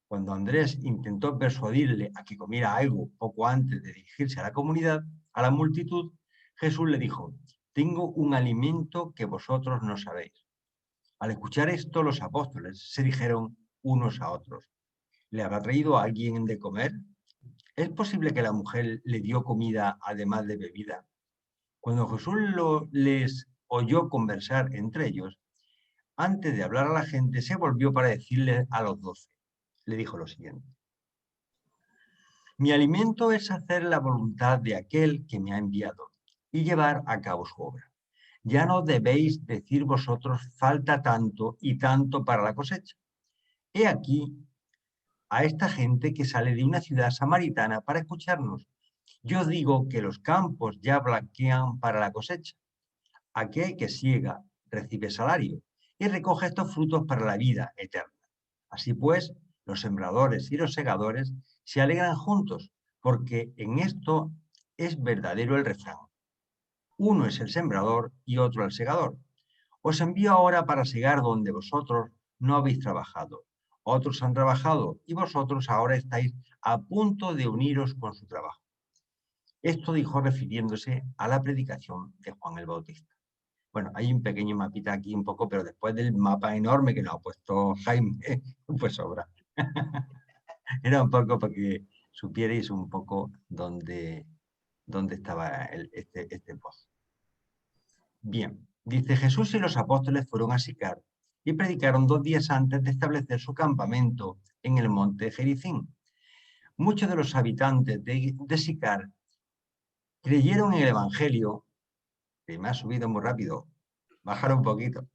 Cuando Andrés intentó persuadirle a que comiera algo poco antes de dirigirse a la comunidad, a la multitud, Jesús le dijo, tengo un alimento que vosotros no sabéis. Al escuchar esto, los apóstoles se dijeron unos a otros, ¿le habrá traído a alguien de comer? ¿Es posible que la mujer le dio comida además de bebida? Cuando Jesús les oyó conversar entre ellos, antes de hablar a la gente, se volvió para decirle a los 12. Le dijo lo siguiente. Mi alimento es hacer la voluntad de aquel que me ha enviado y llevar a cabo su obra. Ya no debéis decir vosotros falta tanto y tanto para la cosecha. He aquí a esta gente que sale de una ciudad samaritana para escucharnos. Yo digo que los campos ya blanquean para la cosecha. Aquel que siega recibe salario y recoge estos frutos para la vida eterna. Así pues, los sembradores y los segadores se alegran juntos, porque en esto es verdadero el refrán. Uno es el sembrador y otro el segador. Os envío ahora para segar donde vosotros no habéis trabajado. Otros han trabajado y vosotros ahora estáis a punto de uniros con su trabajo. Esto dijo refiriéndose a la predicación de Juan el Bautista. Bueno, hay un pequeño mapita aquí un poco, pero después del mapa enorme que nos ha puesto Jaime, pues sobra. Era un poco para que supierais un poco dónde estaba este pozo. Bien, dice Jesús y los apóstoles fueron a Sicar y predicaron 2 días antes de establecer su campamento en el monte Gerizim. Muchos de los habitantes de Sicar creyeron en el Evangelio, que me ha subido muy rápido, bajar un poquito.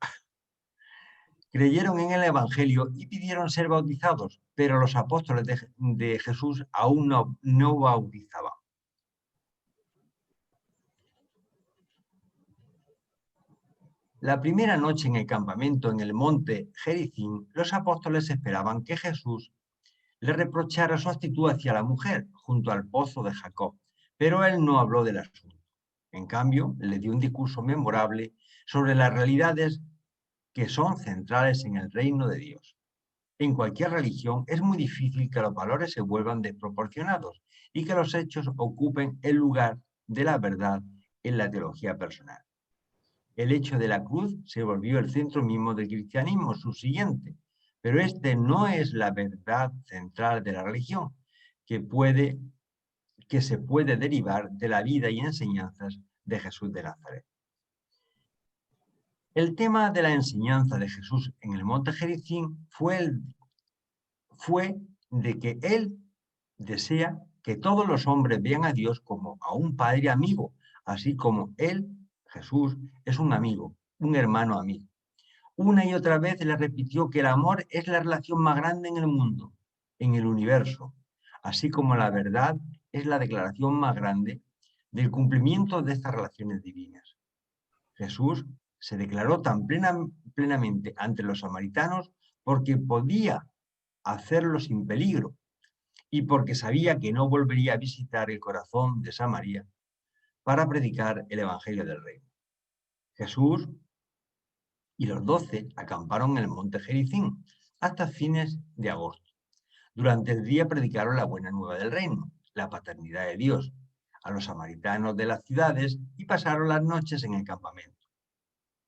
Creyeron en el Evangelio y pidieron ser bautizados, pero los apóstoles de Jesús aún no bautizaban. La primera noche en el campamento en el monte Gerizim, los apóstoles esperaban que Jesús le reprochara su actitud hacia la mujer junto al pozo de Jacob, pero él no habló del asunto. En cambio, le dio un discurso memorable sobre las realidades que son centrales en el reino de Dios. En cualquier religión es muy difícil que los valores se vuelvan desproporcionados y que los hechos ocupen el lugar de la verdad en la teología personal. El hecho de la cruz se volvió el centro mismo del cristianismo subsiguiente, pero este no es la verdad central de la religión, que se puede derivar de la vida y enseñanzas de Jesús de Nazaret. El tema de la enseñanza de Jesús en el monte Gerizim fue de que él desea que todos los hombres vean a Dios como a un padre amigo, así como él Jesús es un amigo, un hermano amigo. Una y otra vez le repitió que el amor es la relación más grande en el mundo, en el universo, así como la verdad es la declaración más grande del cumplimiento de estas relaciones divinas. Jesús se declaró tan plenamente ante los samaritanos porque podía hacerlo sin peligro y porque sabía que no volvería a visitar el corazón de Samaria para predicar el Evangelio del Reino. Jesús y los 12 acamparon en el monte Gerizim hasta fines de agosto. Durante el día predicaron la buena nueva del reino, la paternidad de Dios, a los samaritanos de las ciudades y pasaron las noches en el campamento.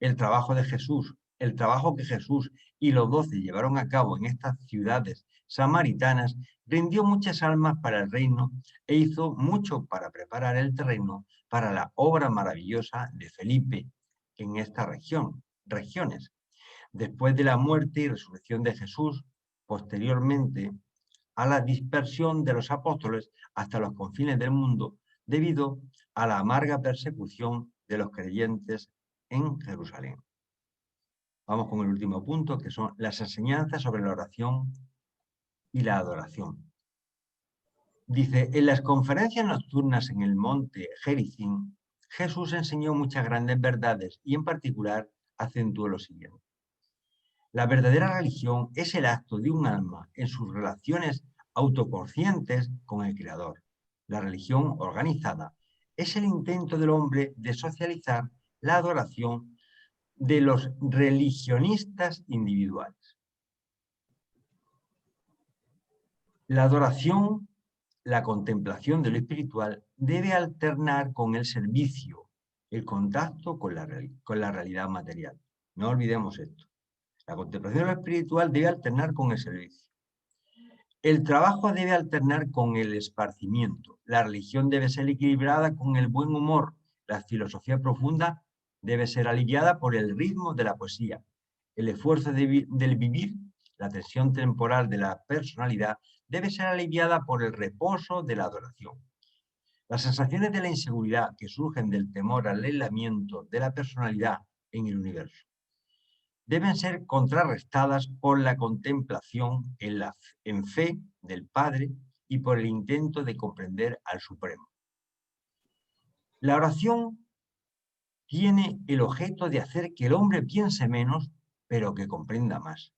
El trabajo que Jesús y los 12 llevaron a cabo en estas ciudades samaritanas rindió muchas almas para el reino e hizo mucho para preparar el terreno para la obra maravillosa de Felipe en estas regiones. Después de la muerte y resurrección de Jesús, posteriormente a la dispersión de los apóstoles hasta los confines del mundo, debido a la amarga persecución de los creyentes en Jerusalén. Vamos con el último punto, que son las enseñanzas sobre la oración y la adoración. Dice, en las conferencias nocturnas en el monte Gerizim, Jesús enseñó muchas grandes verdades y en particular acentuó lo siguiente. La verdadera religión es el acto de un alma en sus relaciones autoconscientes con el Creador. La religión organizada es el intento del hombre de socializar la adoración de los religionistas individuales. La adoración, la contemplación de lo espiritual, debe alternar con el servicio, el contacto con la realidad material. No olvidemos esto. La contemplación de lo espiritual debe alternar con el servicio. El trabajo debe alternar con el esparcimiento. La religión debe ser equilibrada con el buen humor. La filosofía profunda debe ser aliviada por el ritmo de la poesía. El esfuerzo del vivir, la tensión temporal de la personalidad, debe ser aliviada por el reposo de la adoración. Las sensaciones de la inseguridad que surgen del temor al aislamiento de la personalidad en el universo deben ser contrarrestadas por la contemplación en fe del Padre y por el intento de comprender al Supremo. La oración tiene el objeto de hacer que el hombre piense menos, pero que comprenda más.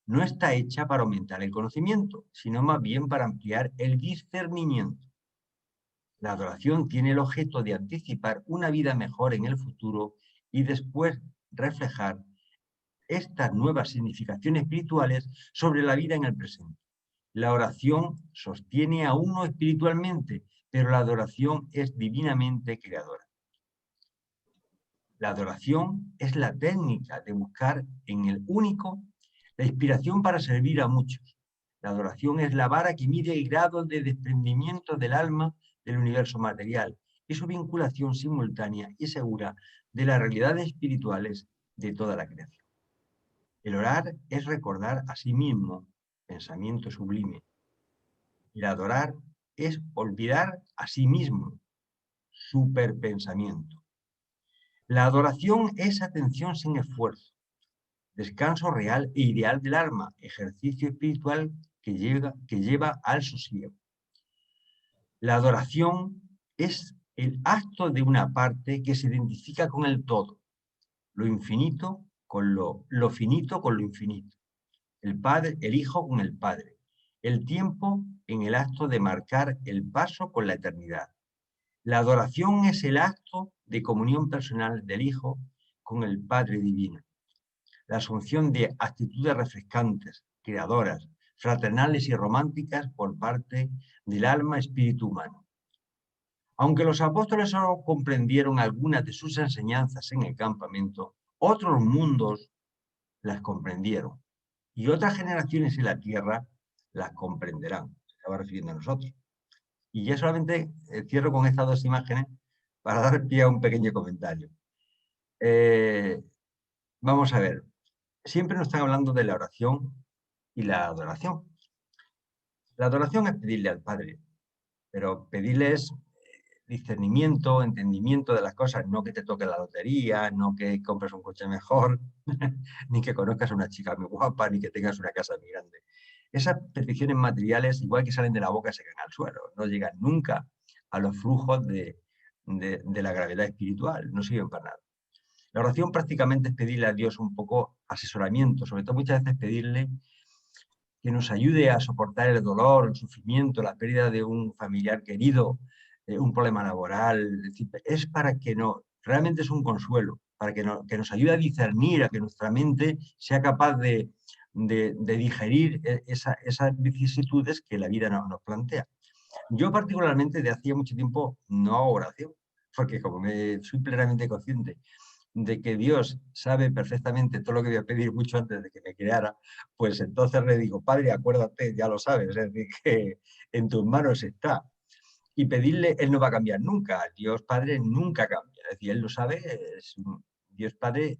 No está hecha para aumentar el conocimiento, sino más bien para ampliar el discernimiento. La adoración tiene el objeto de anticipar una vida mejor en el futuro y después reflejar estas nuevas significaciones espirituales sobre la vida en el presente. La oración sostiene a uno espiritualmente, pero la adoración es divinamente creadora. La adoración es la técnica de buscar en el único la inspiración para servir a muchos. La adoración es la vara que mide el grado de desprendimiento del alma del universo material y su vinculación simultánea y segura de las realidades espirituales de toda la creación. El orar es recordar a sí mismo, pensamiento sublime. El adorar es olvidar a sí mismo, superpensamiento. La adoración es atención sin esfuerzo, descanso real e ideal del alma, ejercicio espiritual que lleva al sosiego. La adoración es el acto de una parte que se identifica con el todo, lo infinito con lo finito con lo infinito, el Padre, el Hijo con el Padre, el tiempo en el acto de marcar el paso con la eternidad. La adoración es el acto de comunión personal del Hijo con el Padre Divino. La asunción de actitudes refrescantes, creadoras, fraternales y románticas por parte del alma espíritu humano. Aunque los apóstoles solo comprendieron algunas de sus enseñanzas en el campamento, otros mundos las comprendieron y otras generaciones en la tierra las comprenderán. Se estaba refiriendo a nosotros. Y ya solamente cierro con estas dos imágenes para dar pie a un pequeño comentario. Vamos a ver. Siempre nos están hablando de la oración y la adoración. La adoración es pedirle al Padre, pero pedirle es discernimiento, entendimiento de las cosas, no que te toque la lotería, no que compres un coche mejor, ni que conozcas a una chica muy guapa, ni que tengas una casa muy grande. Esas peticiones materiales, igual que salen de la boca, se caen al suelo, no llegan nunca a los flujos de la gravedad espiritual, no sirven para nada. La oración prácticamente es pedirle a Dios un poco asesoramiento, sobre todo muchas veces pedirle que nos ayude a soportar el dolor, el sufrimiento, la pérdida de un familiar querido, un problema laboral. Es para que realmente es un consuelo, para que nos ayude a discernir, a que nuestra mente sea capaz de digerir esas vicisitudes que la vida nos plantea. Yo particularmente de hacía mucho tiempo no hago oración, porque como soy plenamente consciente de que Dios sabe perfectamente todo lo que voy a pedir mucho antes de que me creara, pues entonces le digo, Padre, acuérdate, ya lo sabes, es decir, que en tus manos está. Y pedirle, Él no va a cambiar nunca, Dios Padre nunca cambia, es decir, Él lo sabe, Dios Padre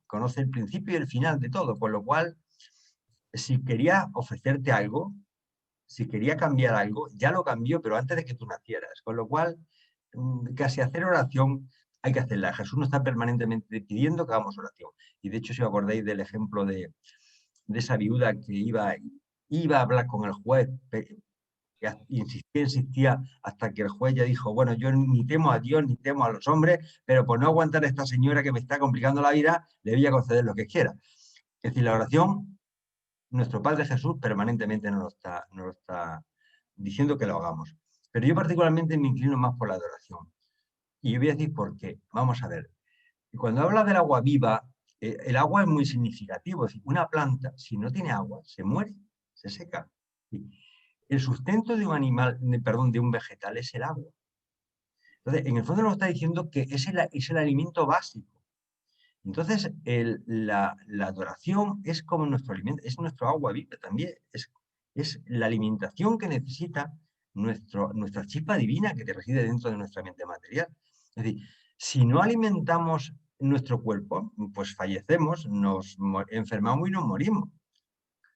conoce el principio y el final de todo, con lo cual, si quería ofrecerte algo, si quería cambiar algo, ya lo cambió, pero antes de que tú nacieras, con lo cual, casi hacer oración hay que hacerla. Jesús nos está permanentemente pidiendo que hagamos oración. Y de hecho, si os acordáis del ejemplo de esa viuda que iba a hablar con el juez, insistía hasta que el juez ya dijo, bueno, yo ni temo a Dios ni temo a los hombres, pero por no aguantar a esta señora que me está complicando la vida, le voy a conceder lo que quiera. Es decir, la oración, nuestro Padre Jesús permanentemente nos lo está diciendo que lo hagamos. Pero yo particularmente me inclino más por la adoración. Y yo voy a decir por qué. Vamos a ver. Cuando habla del agua viva, el agua es muy significativo. Es decir, una planta, si no tiene agua, se muere, se seca. El sustento de un animal, de un vegetal es el agua. Entonces, en el fondo nos está diciendo que es el alimento básico. Entonces, la adoración es como nuestro alimento, es nuestro agua viva también. Es la alimentación que necesita nuestra chispa divina que reside dentro de nuestra mente material. Es decir, si no alimentamos nuestro cuerpo, pues fallecemos, nos enfermamos y nos morimos.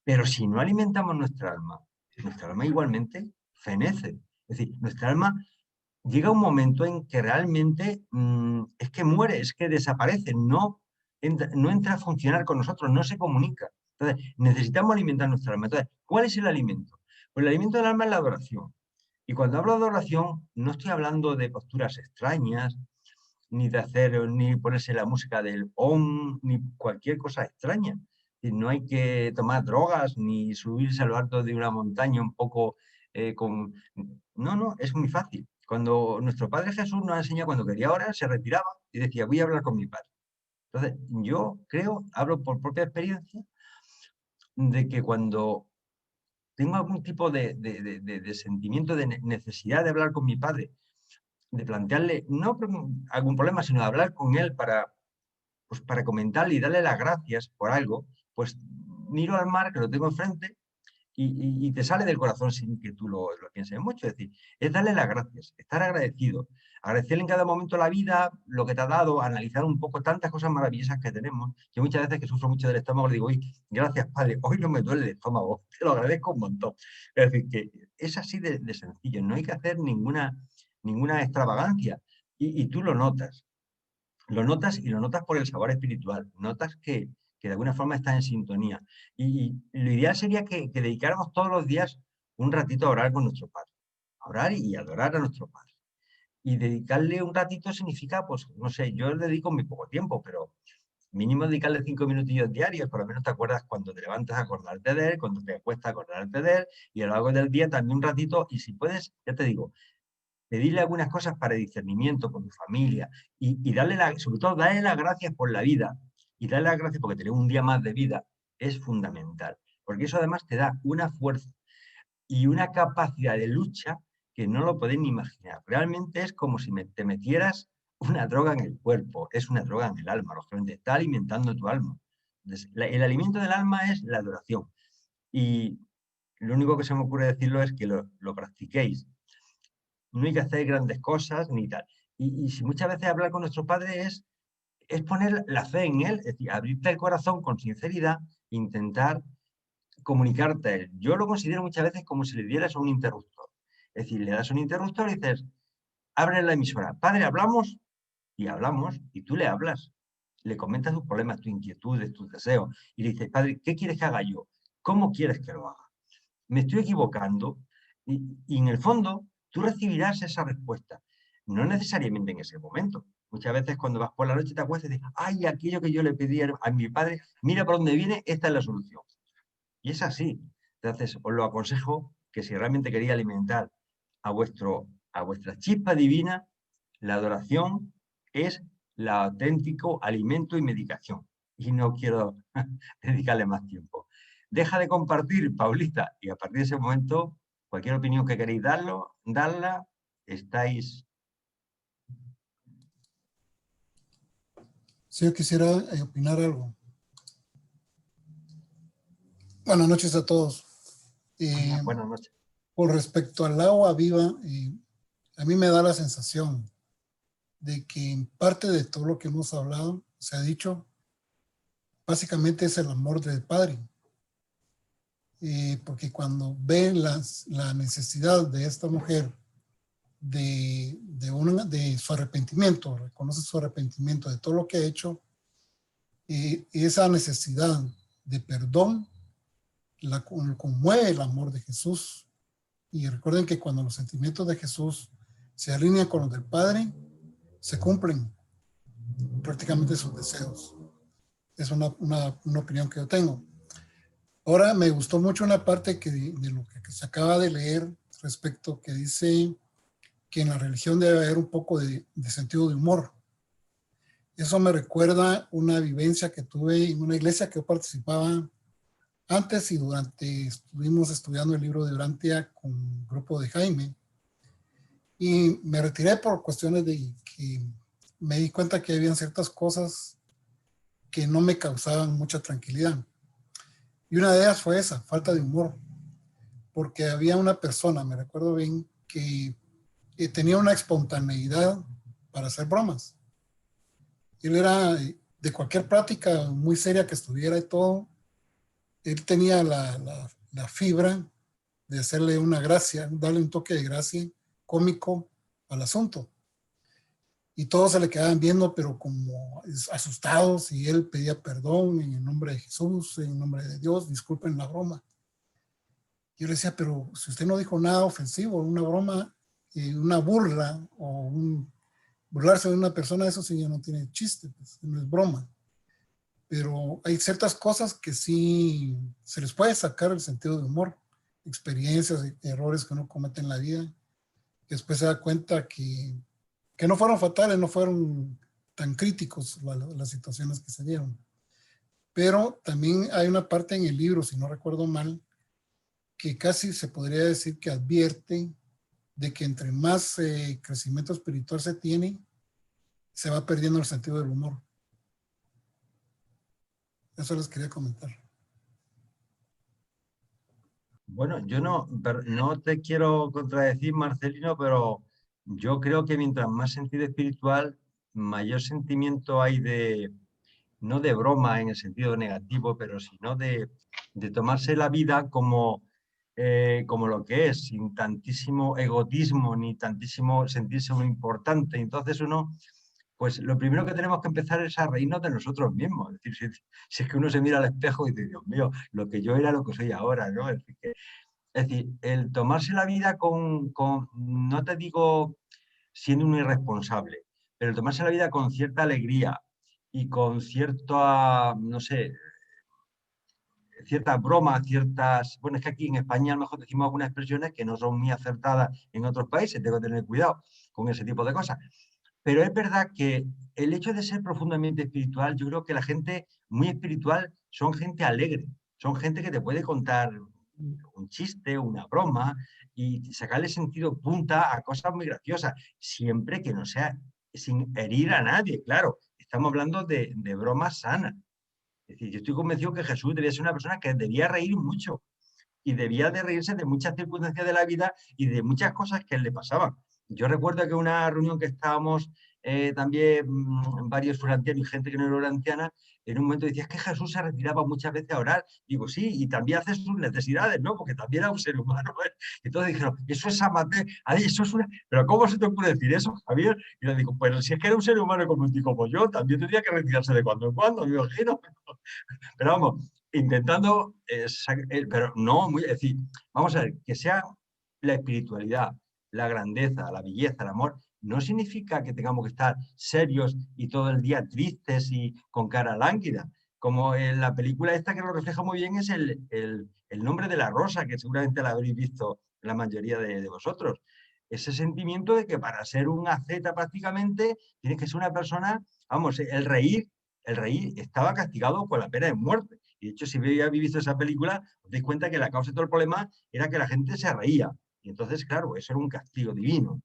Pero si no alimentamos nuestra alma igualmente fenece. Es decir, nuestra alma llega un momento en que realmente es que muere, es que desaparece, no entra a funcionar con nosotros, no se comunica. Entonces, necesitamos alimentar nuestra alma. Entonces, ¿cuál es el alimento? Pues el alimento del alma es la adoración. Y cuando hablo de adoración, no estoy hablando de posturas extrañas, ni ponerse la música del OM, ni cualquier cosa extraña. No hay que tomar drogas, ni subirse a lo alto de una montaña un poco No, es muy fácil. Cuando nuestro Padre Jesús nos enseñó, cuando quería orar, se retiraba y decía, voy a hablar con mi Padre. Entonces, yo creo, hablo por propia experiencia, de que cuando tengo algún tipo de sentimiento de necesidad de hablar con mi Padre, de plantearle, no algún problema, sino de hablar con él para comentarle y darle las gracias por algo, pues miro al mar, que lo tengo enfrente, y te sale del corazón sin que tú lo pienses mucho. Es decir, es darle las gracias, estar agradecido, agradecerle en cada momento la vida, lo que te ha dado, analizar un poco tantas cosas maravillosas que tenemos. Yo muchas veces que sufro mucho del estómago le digo, gracias Padre, hoy no me duele el estómago, te lo agradezco un montón. Es decir, que es así de sencillo, no hay que hacer ninguna extravagancia, y tú lo notas. Lo notas y lo notas por el sabor espiritual, notas que de alguna forma está en sintonía. Y lo ideal sería que dedicáramos todos los días un ratito a orar con nuestro Padre, a orar y adorar a nuestro Padre. Y dedicarle un ratito significa, pues, no sé, yo le dedico muy poco tiempo, pero mínimo dedicarle 5 minutillos diarios, por lo menos te acuerdas cuando te levantas a acordarte de él, cuando te acuestas a acordarte de él, y a lo largo del día también un ratito, y si puedes, ya te digo, pedirle algunas cosas para discernimiento con tu familia y sobre todo darle las gracias por la vida y darle las gracias porque tener un día más de vida es fundamental, porque eso además te da una fuerza y una capacidad de lucha que no lo podéis ni imaginar. Realmente es como si te metieras una droga en el cuerpo, es una droga en el alma, lógicamente está alimentando tu alma. Entonces, el alimento del alma es la adoración, y lo único que se me ocurre decirlo es que lo practiquéis. No hay que hacer grandes cosas ni tal. Y si muchas veces hablar con nuestro Padre es poner la fe en Él, es decir, abrirte el corazón con sinceridad, intentar comunicarte a Él. Yo lo considero muchas veces como si le dieras un interruptor. Es decir, le das un interruptor y dices, abre la emisora. Padre, ¿hablamos? Y hablamos, y tú le hablas. Le comentas tus problemas, tus inquietudes, tus deseos. Y le dices, padre, ¿qué quieres que haga yo? ¿Cómo quieres que lo haga? ¿Me estoy equivocando? Y en el fondo, tú recibirás esa respuesta. No necesariamente en ese momento. Muchas veces cuando vas por la noche te acuestas y dices, ay, aquello que yo le pedí a mi padre, mira por dónde viene, esta es la solución. Y es así. Entonces, os lo aconsejo que si realmente queréis alimentar a vuestra chispa divina, la adoración es el auténtico alimento y medicación. Y no quiero dedicarle más tiempo. Deja de compartir, Paulita, y a partir de ese momento, cualquier opinión que queréis darla, estáis... Sí, yo quisiera opinar algo. Buenas noches a todos. Buenas noches. Con respecto al agua viva, a mí me da la sensación de que en parte de todo lo que hemos hablado, se ha dicho, básicamente es el amor del Padre. Porque cuando ve la necesidad de esta mujer de su arrepentimiento, reconoce su arrepentimiento de todo lo que ha hecho, esa necesidad de perdón la conmueve el amor de Jesús. Y recuerden que cuando los sentimientos de Jesús se alinean con los del Padre, se cumplen prácticamente sus deseos. Es una opinión que yo tengo. Ahora me gustó mucho una parte de lo que se acaba de leer respecto que dice que en la religión debe haber un poco de sentido de humor. Eso me recuerda una vivencia que tuve en una iglesia que yo participaba antes y estuvimos estudiando el libro de Urantia con un grupo de Jaime. Y me retiré por cuestiones de que me di cuenta que había ciertas cosas que no me causaban mucha tranquilidad. Y una de ellas fue esa, falta de humor. Porque había una persona, me recuerdo bien, que tenía una espontaneidad para hacer bromas. Él era de cualquier práctica muy seria que estuviera y todo, él tenía la fibra de hacerle una gracia, darle un toque de gracia cómico al asunto. Y todos se le quedaban viendo, pero como asustados, y él pedía perdón en el nombre de Jesús, en el nombre de Dios, disculpen la broma. Yo le decía, pero si usted no dijo nada ofensivo, una broma, una burla, o burlarse de una persona, eso sí ya no tiene chiste, pues, no es broma. Pero hay ciertas cosas que sí se les puede sacar el sentido de humor, experiencias, errores que uno comete en la vida, que después se da cuenta que no fueron fatales, no fueron tan críticos las situaciones que se dieron. Pero también hay una parte en el libro, si no recuerdo mal, que casi se podría decir que advierte de que entre más crecimiento espiritual se tiene, se va perdiendo el sentido del humor. Eso les quería comentar. Bueno, yo no te quiero contradecir, Marcelino, pero yo creo que mientras más sentido espiritual, mayor sentimiento hay no de broma en el sentido negativo, pero sino de tomarse la vida como lo que es, sin tantísimo egotismo ni tantísimo sentirse muy importante. Entonces uno, pues lo primero que tenemos que empezar es a reírnos de nosotros mismos. Es decir, si es que uno se mira al espejo y dice, Dios mío, lo que yo era, lo que soy ahora, ¿no? Es decir, el tomarse la vida no te digo siendo un irresponsable, pero el tomarse la vida con cierta alegría y con cierta, no sé, ciertas bromas, bueno, es que aquí en España a lo mejor decimos algunas expresiones que no son muy acertadas en otros países, tengo que tener cuidado con ese tipo de cosas. Pero es verdad que el hecho de ser profundamente espiritual, yo creo que la gente muy espiritual son gente alegre, son gente que te puede contar un chiste, una broma y sacarle sentido punta a cosas muy graciosas, siempre que no sea sin herir a nadie, claro. Estamos hablando de bromas sanas. Es decir, yo estoy convencido que Jesús debía ser una persona que debía reír mucho y debía de reírse de muchas circunstancias de la vida y de muchas cosas que le pasaban. Yo recuerdo que una reunión que estábamos también varios urantianos y gente que no era urantiana, en un momento decía, es que Jesús se retiraba muchas veces a orar. Digo, sí, y también hace sus necesidades, ¿no? Porque también era un ser humano. Entonces dijeron, eso es amateur, ay, eso es una... Pero ¿cómo se te ocurre decir eso, Javier? Y le digo, pues si es que era un ser humano como yo, también tendría que retirarse de cuando en cuando, me imagino. Pero vamos, intentando, pero no, es decir, vamos a ver, que sea la espiritualidad, la grandeza, la belleza, el amor, no significa que tengamos que estar serios y todo el día tristes y con cara lánguida. Como en la película esta que lo refleja muy bien es el nombre de la rosa, que seguramente la habréis visto la mayoría de vosotros. Ese sentimiento de que para ser un asceta prácticamente tienes que ser una persona, vamos, el reír estaba castigado con la pena de muerte. Y de hecho, si habéis visto esa película, os dais cuenta que la causa de todo el problema era que la gente se reía. Y entonces, claro, eso era un castigo divino.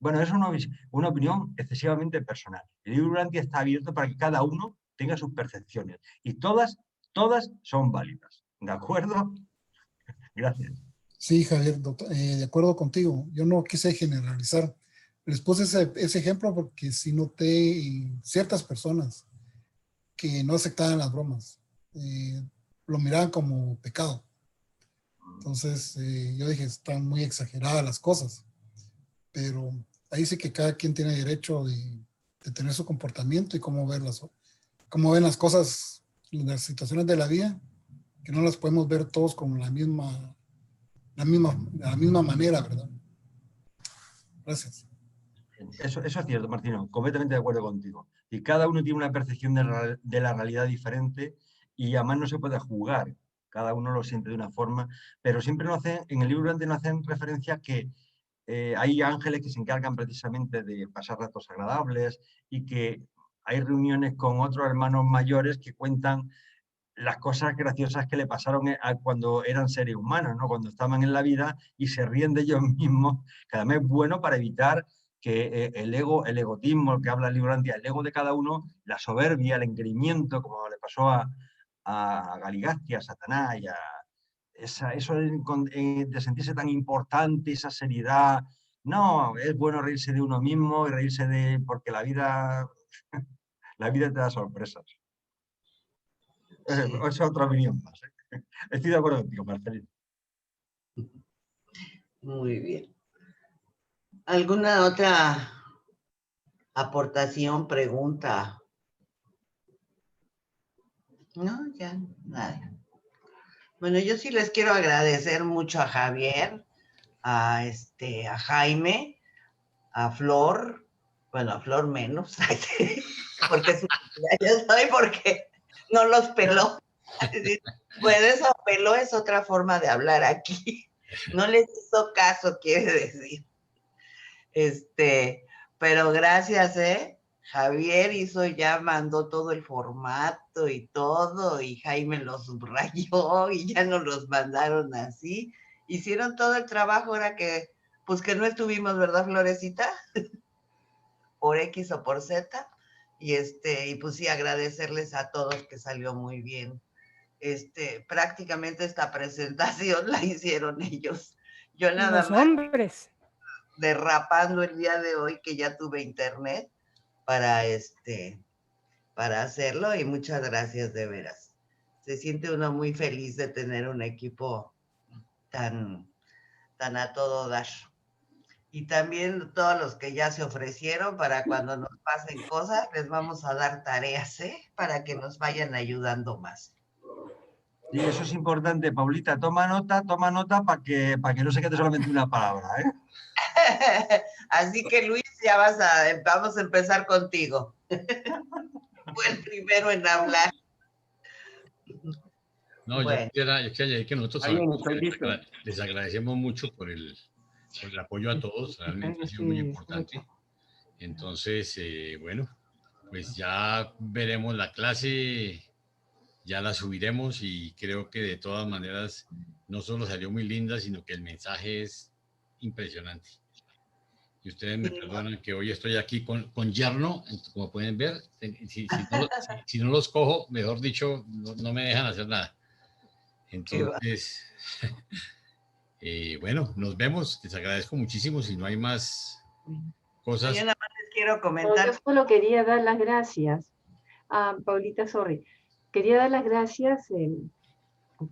Bueno, es una opinión excesivamente personal. El libro Urantia está abierto para que cada uno tenga sus percepciones. Y todas son válidas. ¿De acuerdo? Gracias. Sí, Javier, de acuerdo contigo. Yo no quise generalizar. Les puse ese ejemplo porque sí noté en ciertas personas que no aceptaban las bromas. Lo miraban como pecado. Entonces, yo dije, están muy exageradas las cosas. Pero ahí sí que cada quien tiene derecho de tener su comportamiento y cómo ven las cosas, las situaciones de la vida, que no las podemos ver todos con la misma manera, ¿verdad? Gracias. Eso es cierto, Martino, completamente de acuerdo contigo. Y cada uno tiene una percepción de la realidad diferente y además no se puede juzgar. Cada uno lo siente de una forma, pero siempre en el libro antes nos hacen referencia que hay ángeles que se encargan precisamente de pasar ratos agradables y que hay reuniones con otros hermanos mayores que cuentan las cosas graciosas que le pasaron cuando eran seres humanos, ¿no? Cuando estaban en la vida y se ríen de ellos mismos, que además es bueno para evitar que el egotismo, el que habla el libro Urantia, el ego de cada uno, la soberbia, el engreimiento, como le pasó a Galigastia, a Satanás, y eso de sentirse tan importante, esa seriedad. No, es bueno reírse de uno mismo y reírse porque la vida te da sorpresas. Esa es otra opinión más. Estoy de acuerdo contigo, Marcelino. Muy bien. ¿Alguna otra aportación, pregunta? No, ya, nada. Bueno, yo sí les quiero agradecer mucho a Javier, a Jaime, a Flor, bueno, a Flor menos, porque porque no los peló. Pues eso, peló es otra forma de hablar aquí. No les hizo caso, quiere decir. Pero gracias, Javier mandó todo el formato y todo, y Jaime lo subrayó y ya nos los mandaron así. Hicieron todo el trabajo, ahora que no estuvimos, ¿verdad, Florecita? Por X o por Z. Y pues sí, agradecerles a todos que salió muy bien. Prácticamente esta presentación la hicieron ellos. Yo nada Los más hombres. derrapando el día de hoy que ya tuve internet para hacerlo, y muchas gracias de veras. Se siente uno muy feliz de tener un equipo tan a todo dar. Y también todos los que ya se ofrecieron, para cuando nos pasen cosas, les vamos a dar tareas, para que nos vayan ayudando más. Y eso es importante, Paulita, toma nota para que no se quede solamente una palabra, Así que Luis, vamos a empezar contigo. Fue el primero en hablar. No, bueno. yo quisiera añadir que nosotros les agradecemos mucho por el apoyo a todos, realmente ha sido muy importante. Entonces, bueno, pues ya veremos la clase, ya la subiremos, y creo que de todas maneras no solo salió muy linda, sino que el mensaje es impresionante. Y ustedes me perdonan que hoy estoy aquí con yerno, como pueden ver. Si no los cojo, mejor dicho, no me dejan hacer nada. Entonces, bueno, nos vemos. Les agradezco muchísimo. Si no hay más cosas. Yo nada más les quiero quiero No, comentar. yo solo quería dar las gracias. Paulita, sorry. Quería dar las gracias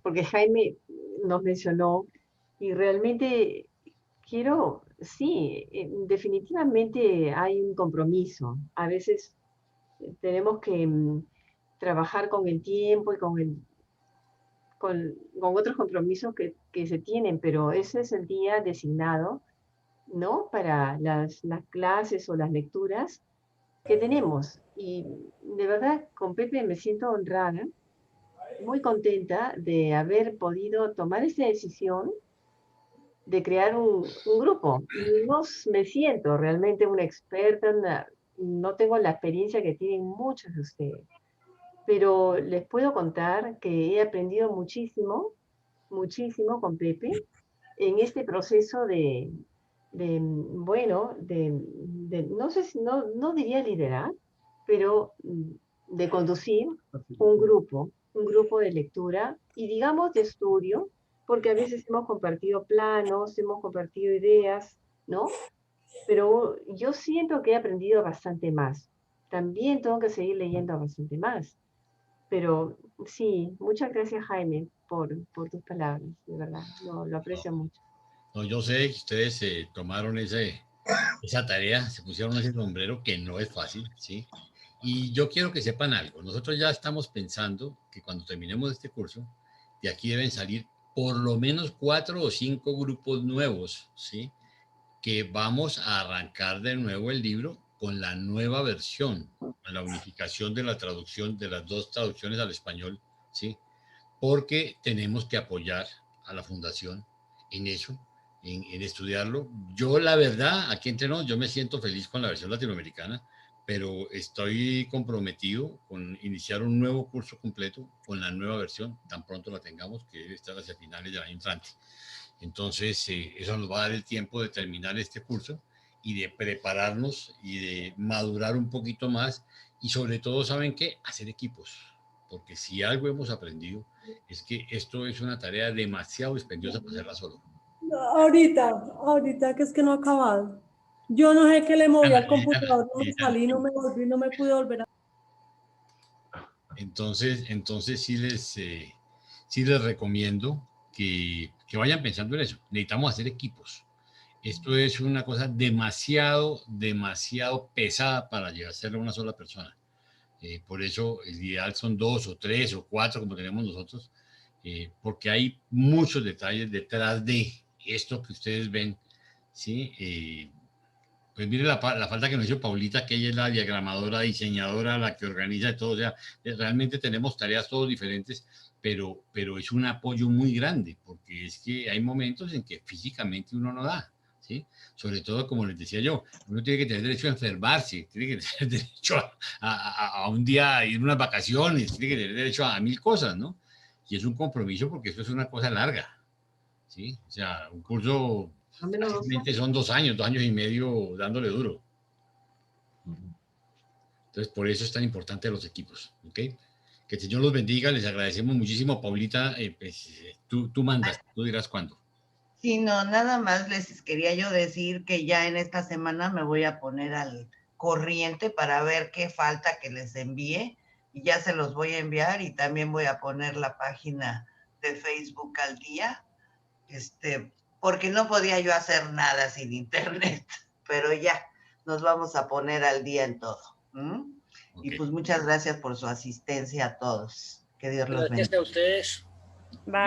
porque Jaime nos mencionó y realmente quiero, sí, definitivamente hay un compromiso. A veces tenemos que trabajar con el tiempo y con otros compromisos que se tienen, pero ese es el día designado, ¿no? Para las clases o las lecturas que tenemos. Y de verdad, con Pepe me siento honrada, muy contenta de haber podido tomar esta decisión de crear un grupo. No me siento realmente una experta, no tengo la experiencia que tienen muchos de ustedes, pero les puedo contar que he aprendido muchísimo, muchísimo con Pepe en este proceso bueno, no sé si, no diría liderar, pero de conducir un grupo de lectura y digamos de estudio, porque a veces hemos compartido planos, hemos compartido ideas, ¿no? Pero yo siento que he aprendido bastante más. También tengo que seguir leyendo bastante más. Pero sí, muchas gracias Jaime por tus palabras, de verdad, lo aprecio mucho. No, yo sé que ustedes tomaron esa tarea, se pusieron ese sombrero que no es fácil, ¿sí? Y yo quiero que sepan algo. Nosotros ya estamos pensando que cuando terminemos este curso, de aquí deben salir por lo menos 4 o 5 grupos nuevos, ¿sí? Que vamos a arrancar de nuevo el libro con la nueva versión, con la unificación de la traducción, de las 2 traducciones al español, ¿sí? Porque tenemos que apoyar a la fundación en eso, en estudiarlo. Yo, la verdad, aquí entre nos, yo me siento feliz con la versión latinoamericana, pero estoy comprometido con iniciar un nuevo curso completo con la nueva versión, tan pronto la tengamos, que debe estar hacia finales del año entrante. Entonces, eso nos va a dar el tiempo de terminar este curso y de prepararnos y de madurar un poquito más y sobre todo, ¿saben qué? Hacer equipos, porque si algo hemos aprendido es que esto es una tarea demasiado dispendiosa para hacerla solo. Ahorita que es que no ha acabado. Yo no sé qué le moví al computador, no me salí, no me volví, no me pude volver a... Entonces sí les recomiendo que vayan pensando en eso. Necesitamos hacer equipos. Esto es una cosa demasiado pesada para llegar a ser una sola persona. Por eso el ideal son 2 o 3 o 4 como tenemos nosotros, porque hay muchos detalles detrás de esto que ustedes ven, ¿sí? Pues mire la falta que nos hizo Paulita, que ella es la diagramadora, diseñadora, la que organiza todo. O sea, realmente tenemos tareas todos diferentes, pero es un apoyo muy grande, porque es que hay momentos en que físicamente uno no da, ¿sí? Sobre todo, como les decía yo, uno tiene que tener derecho a enfermarse, tiene que tener derecho a un día, a ir unas vacaciones, tiene que tener derecho a 1000 cosas, ¿no? Y es un compromiso porque esto es una cosa larga, ¿sí? O sea, un curso fácilmente son 2 años, 2 años y medio dándole duro. Entonces, por eso es tan importante los equipos, ¿ok? Que el Señor los bendiga, les agradecemos muchísimo. Paulita, pues, tú mandas, tú dirás cuándo. Sí, no, nada más les quería yo decir que ya en esta semana me voy a poner al corriente para ver qué falta que les envíe y ya se los voy a enviar y también voy a poner la página de Facebook al día, porque no podía yo hacer nada sin internet, pero ya nos vamos a poner al día en todo. Okay. Y pues muchas gracias por su asistencia a todos. Que Dios los bendiga. Gracias a ustedes. Bye.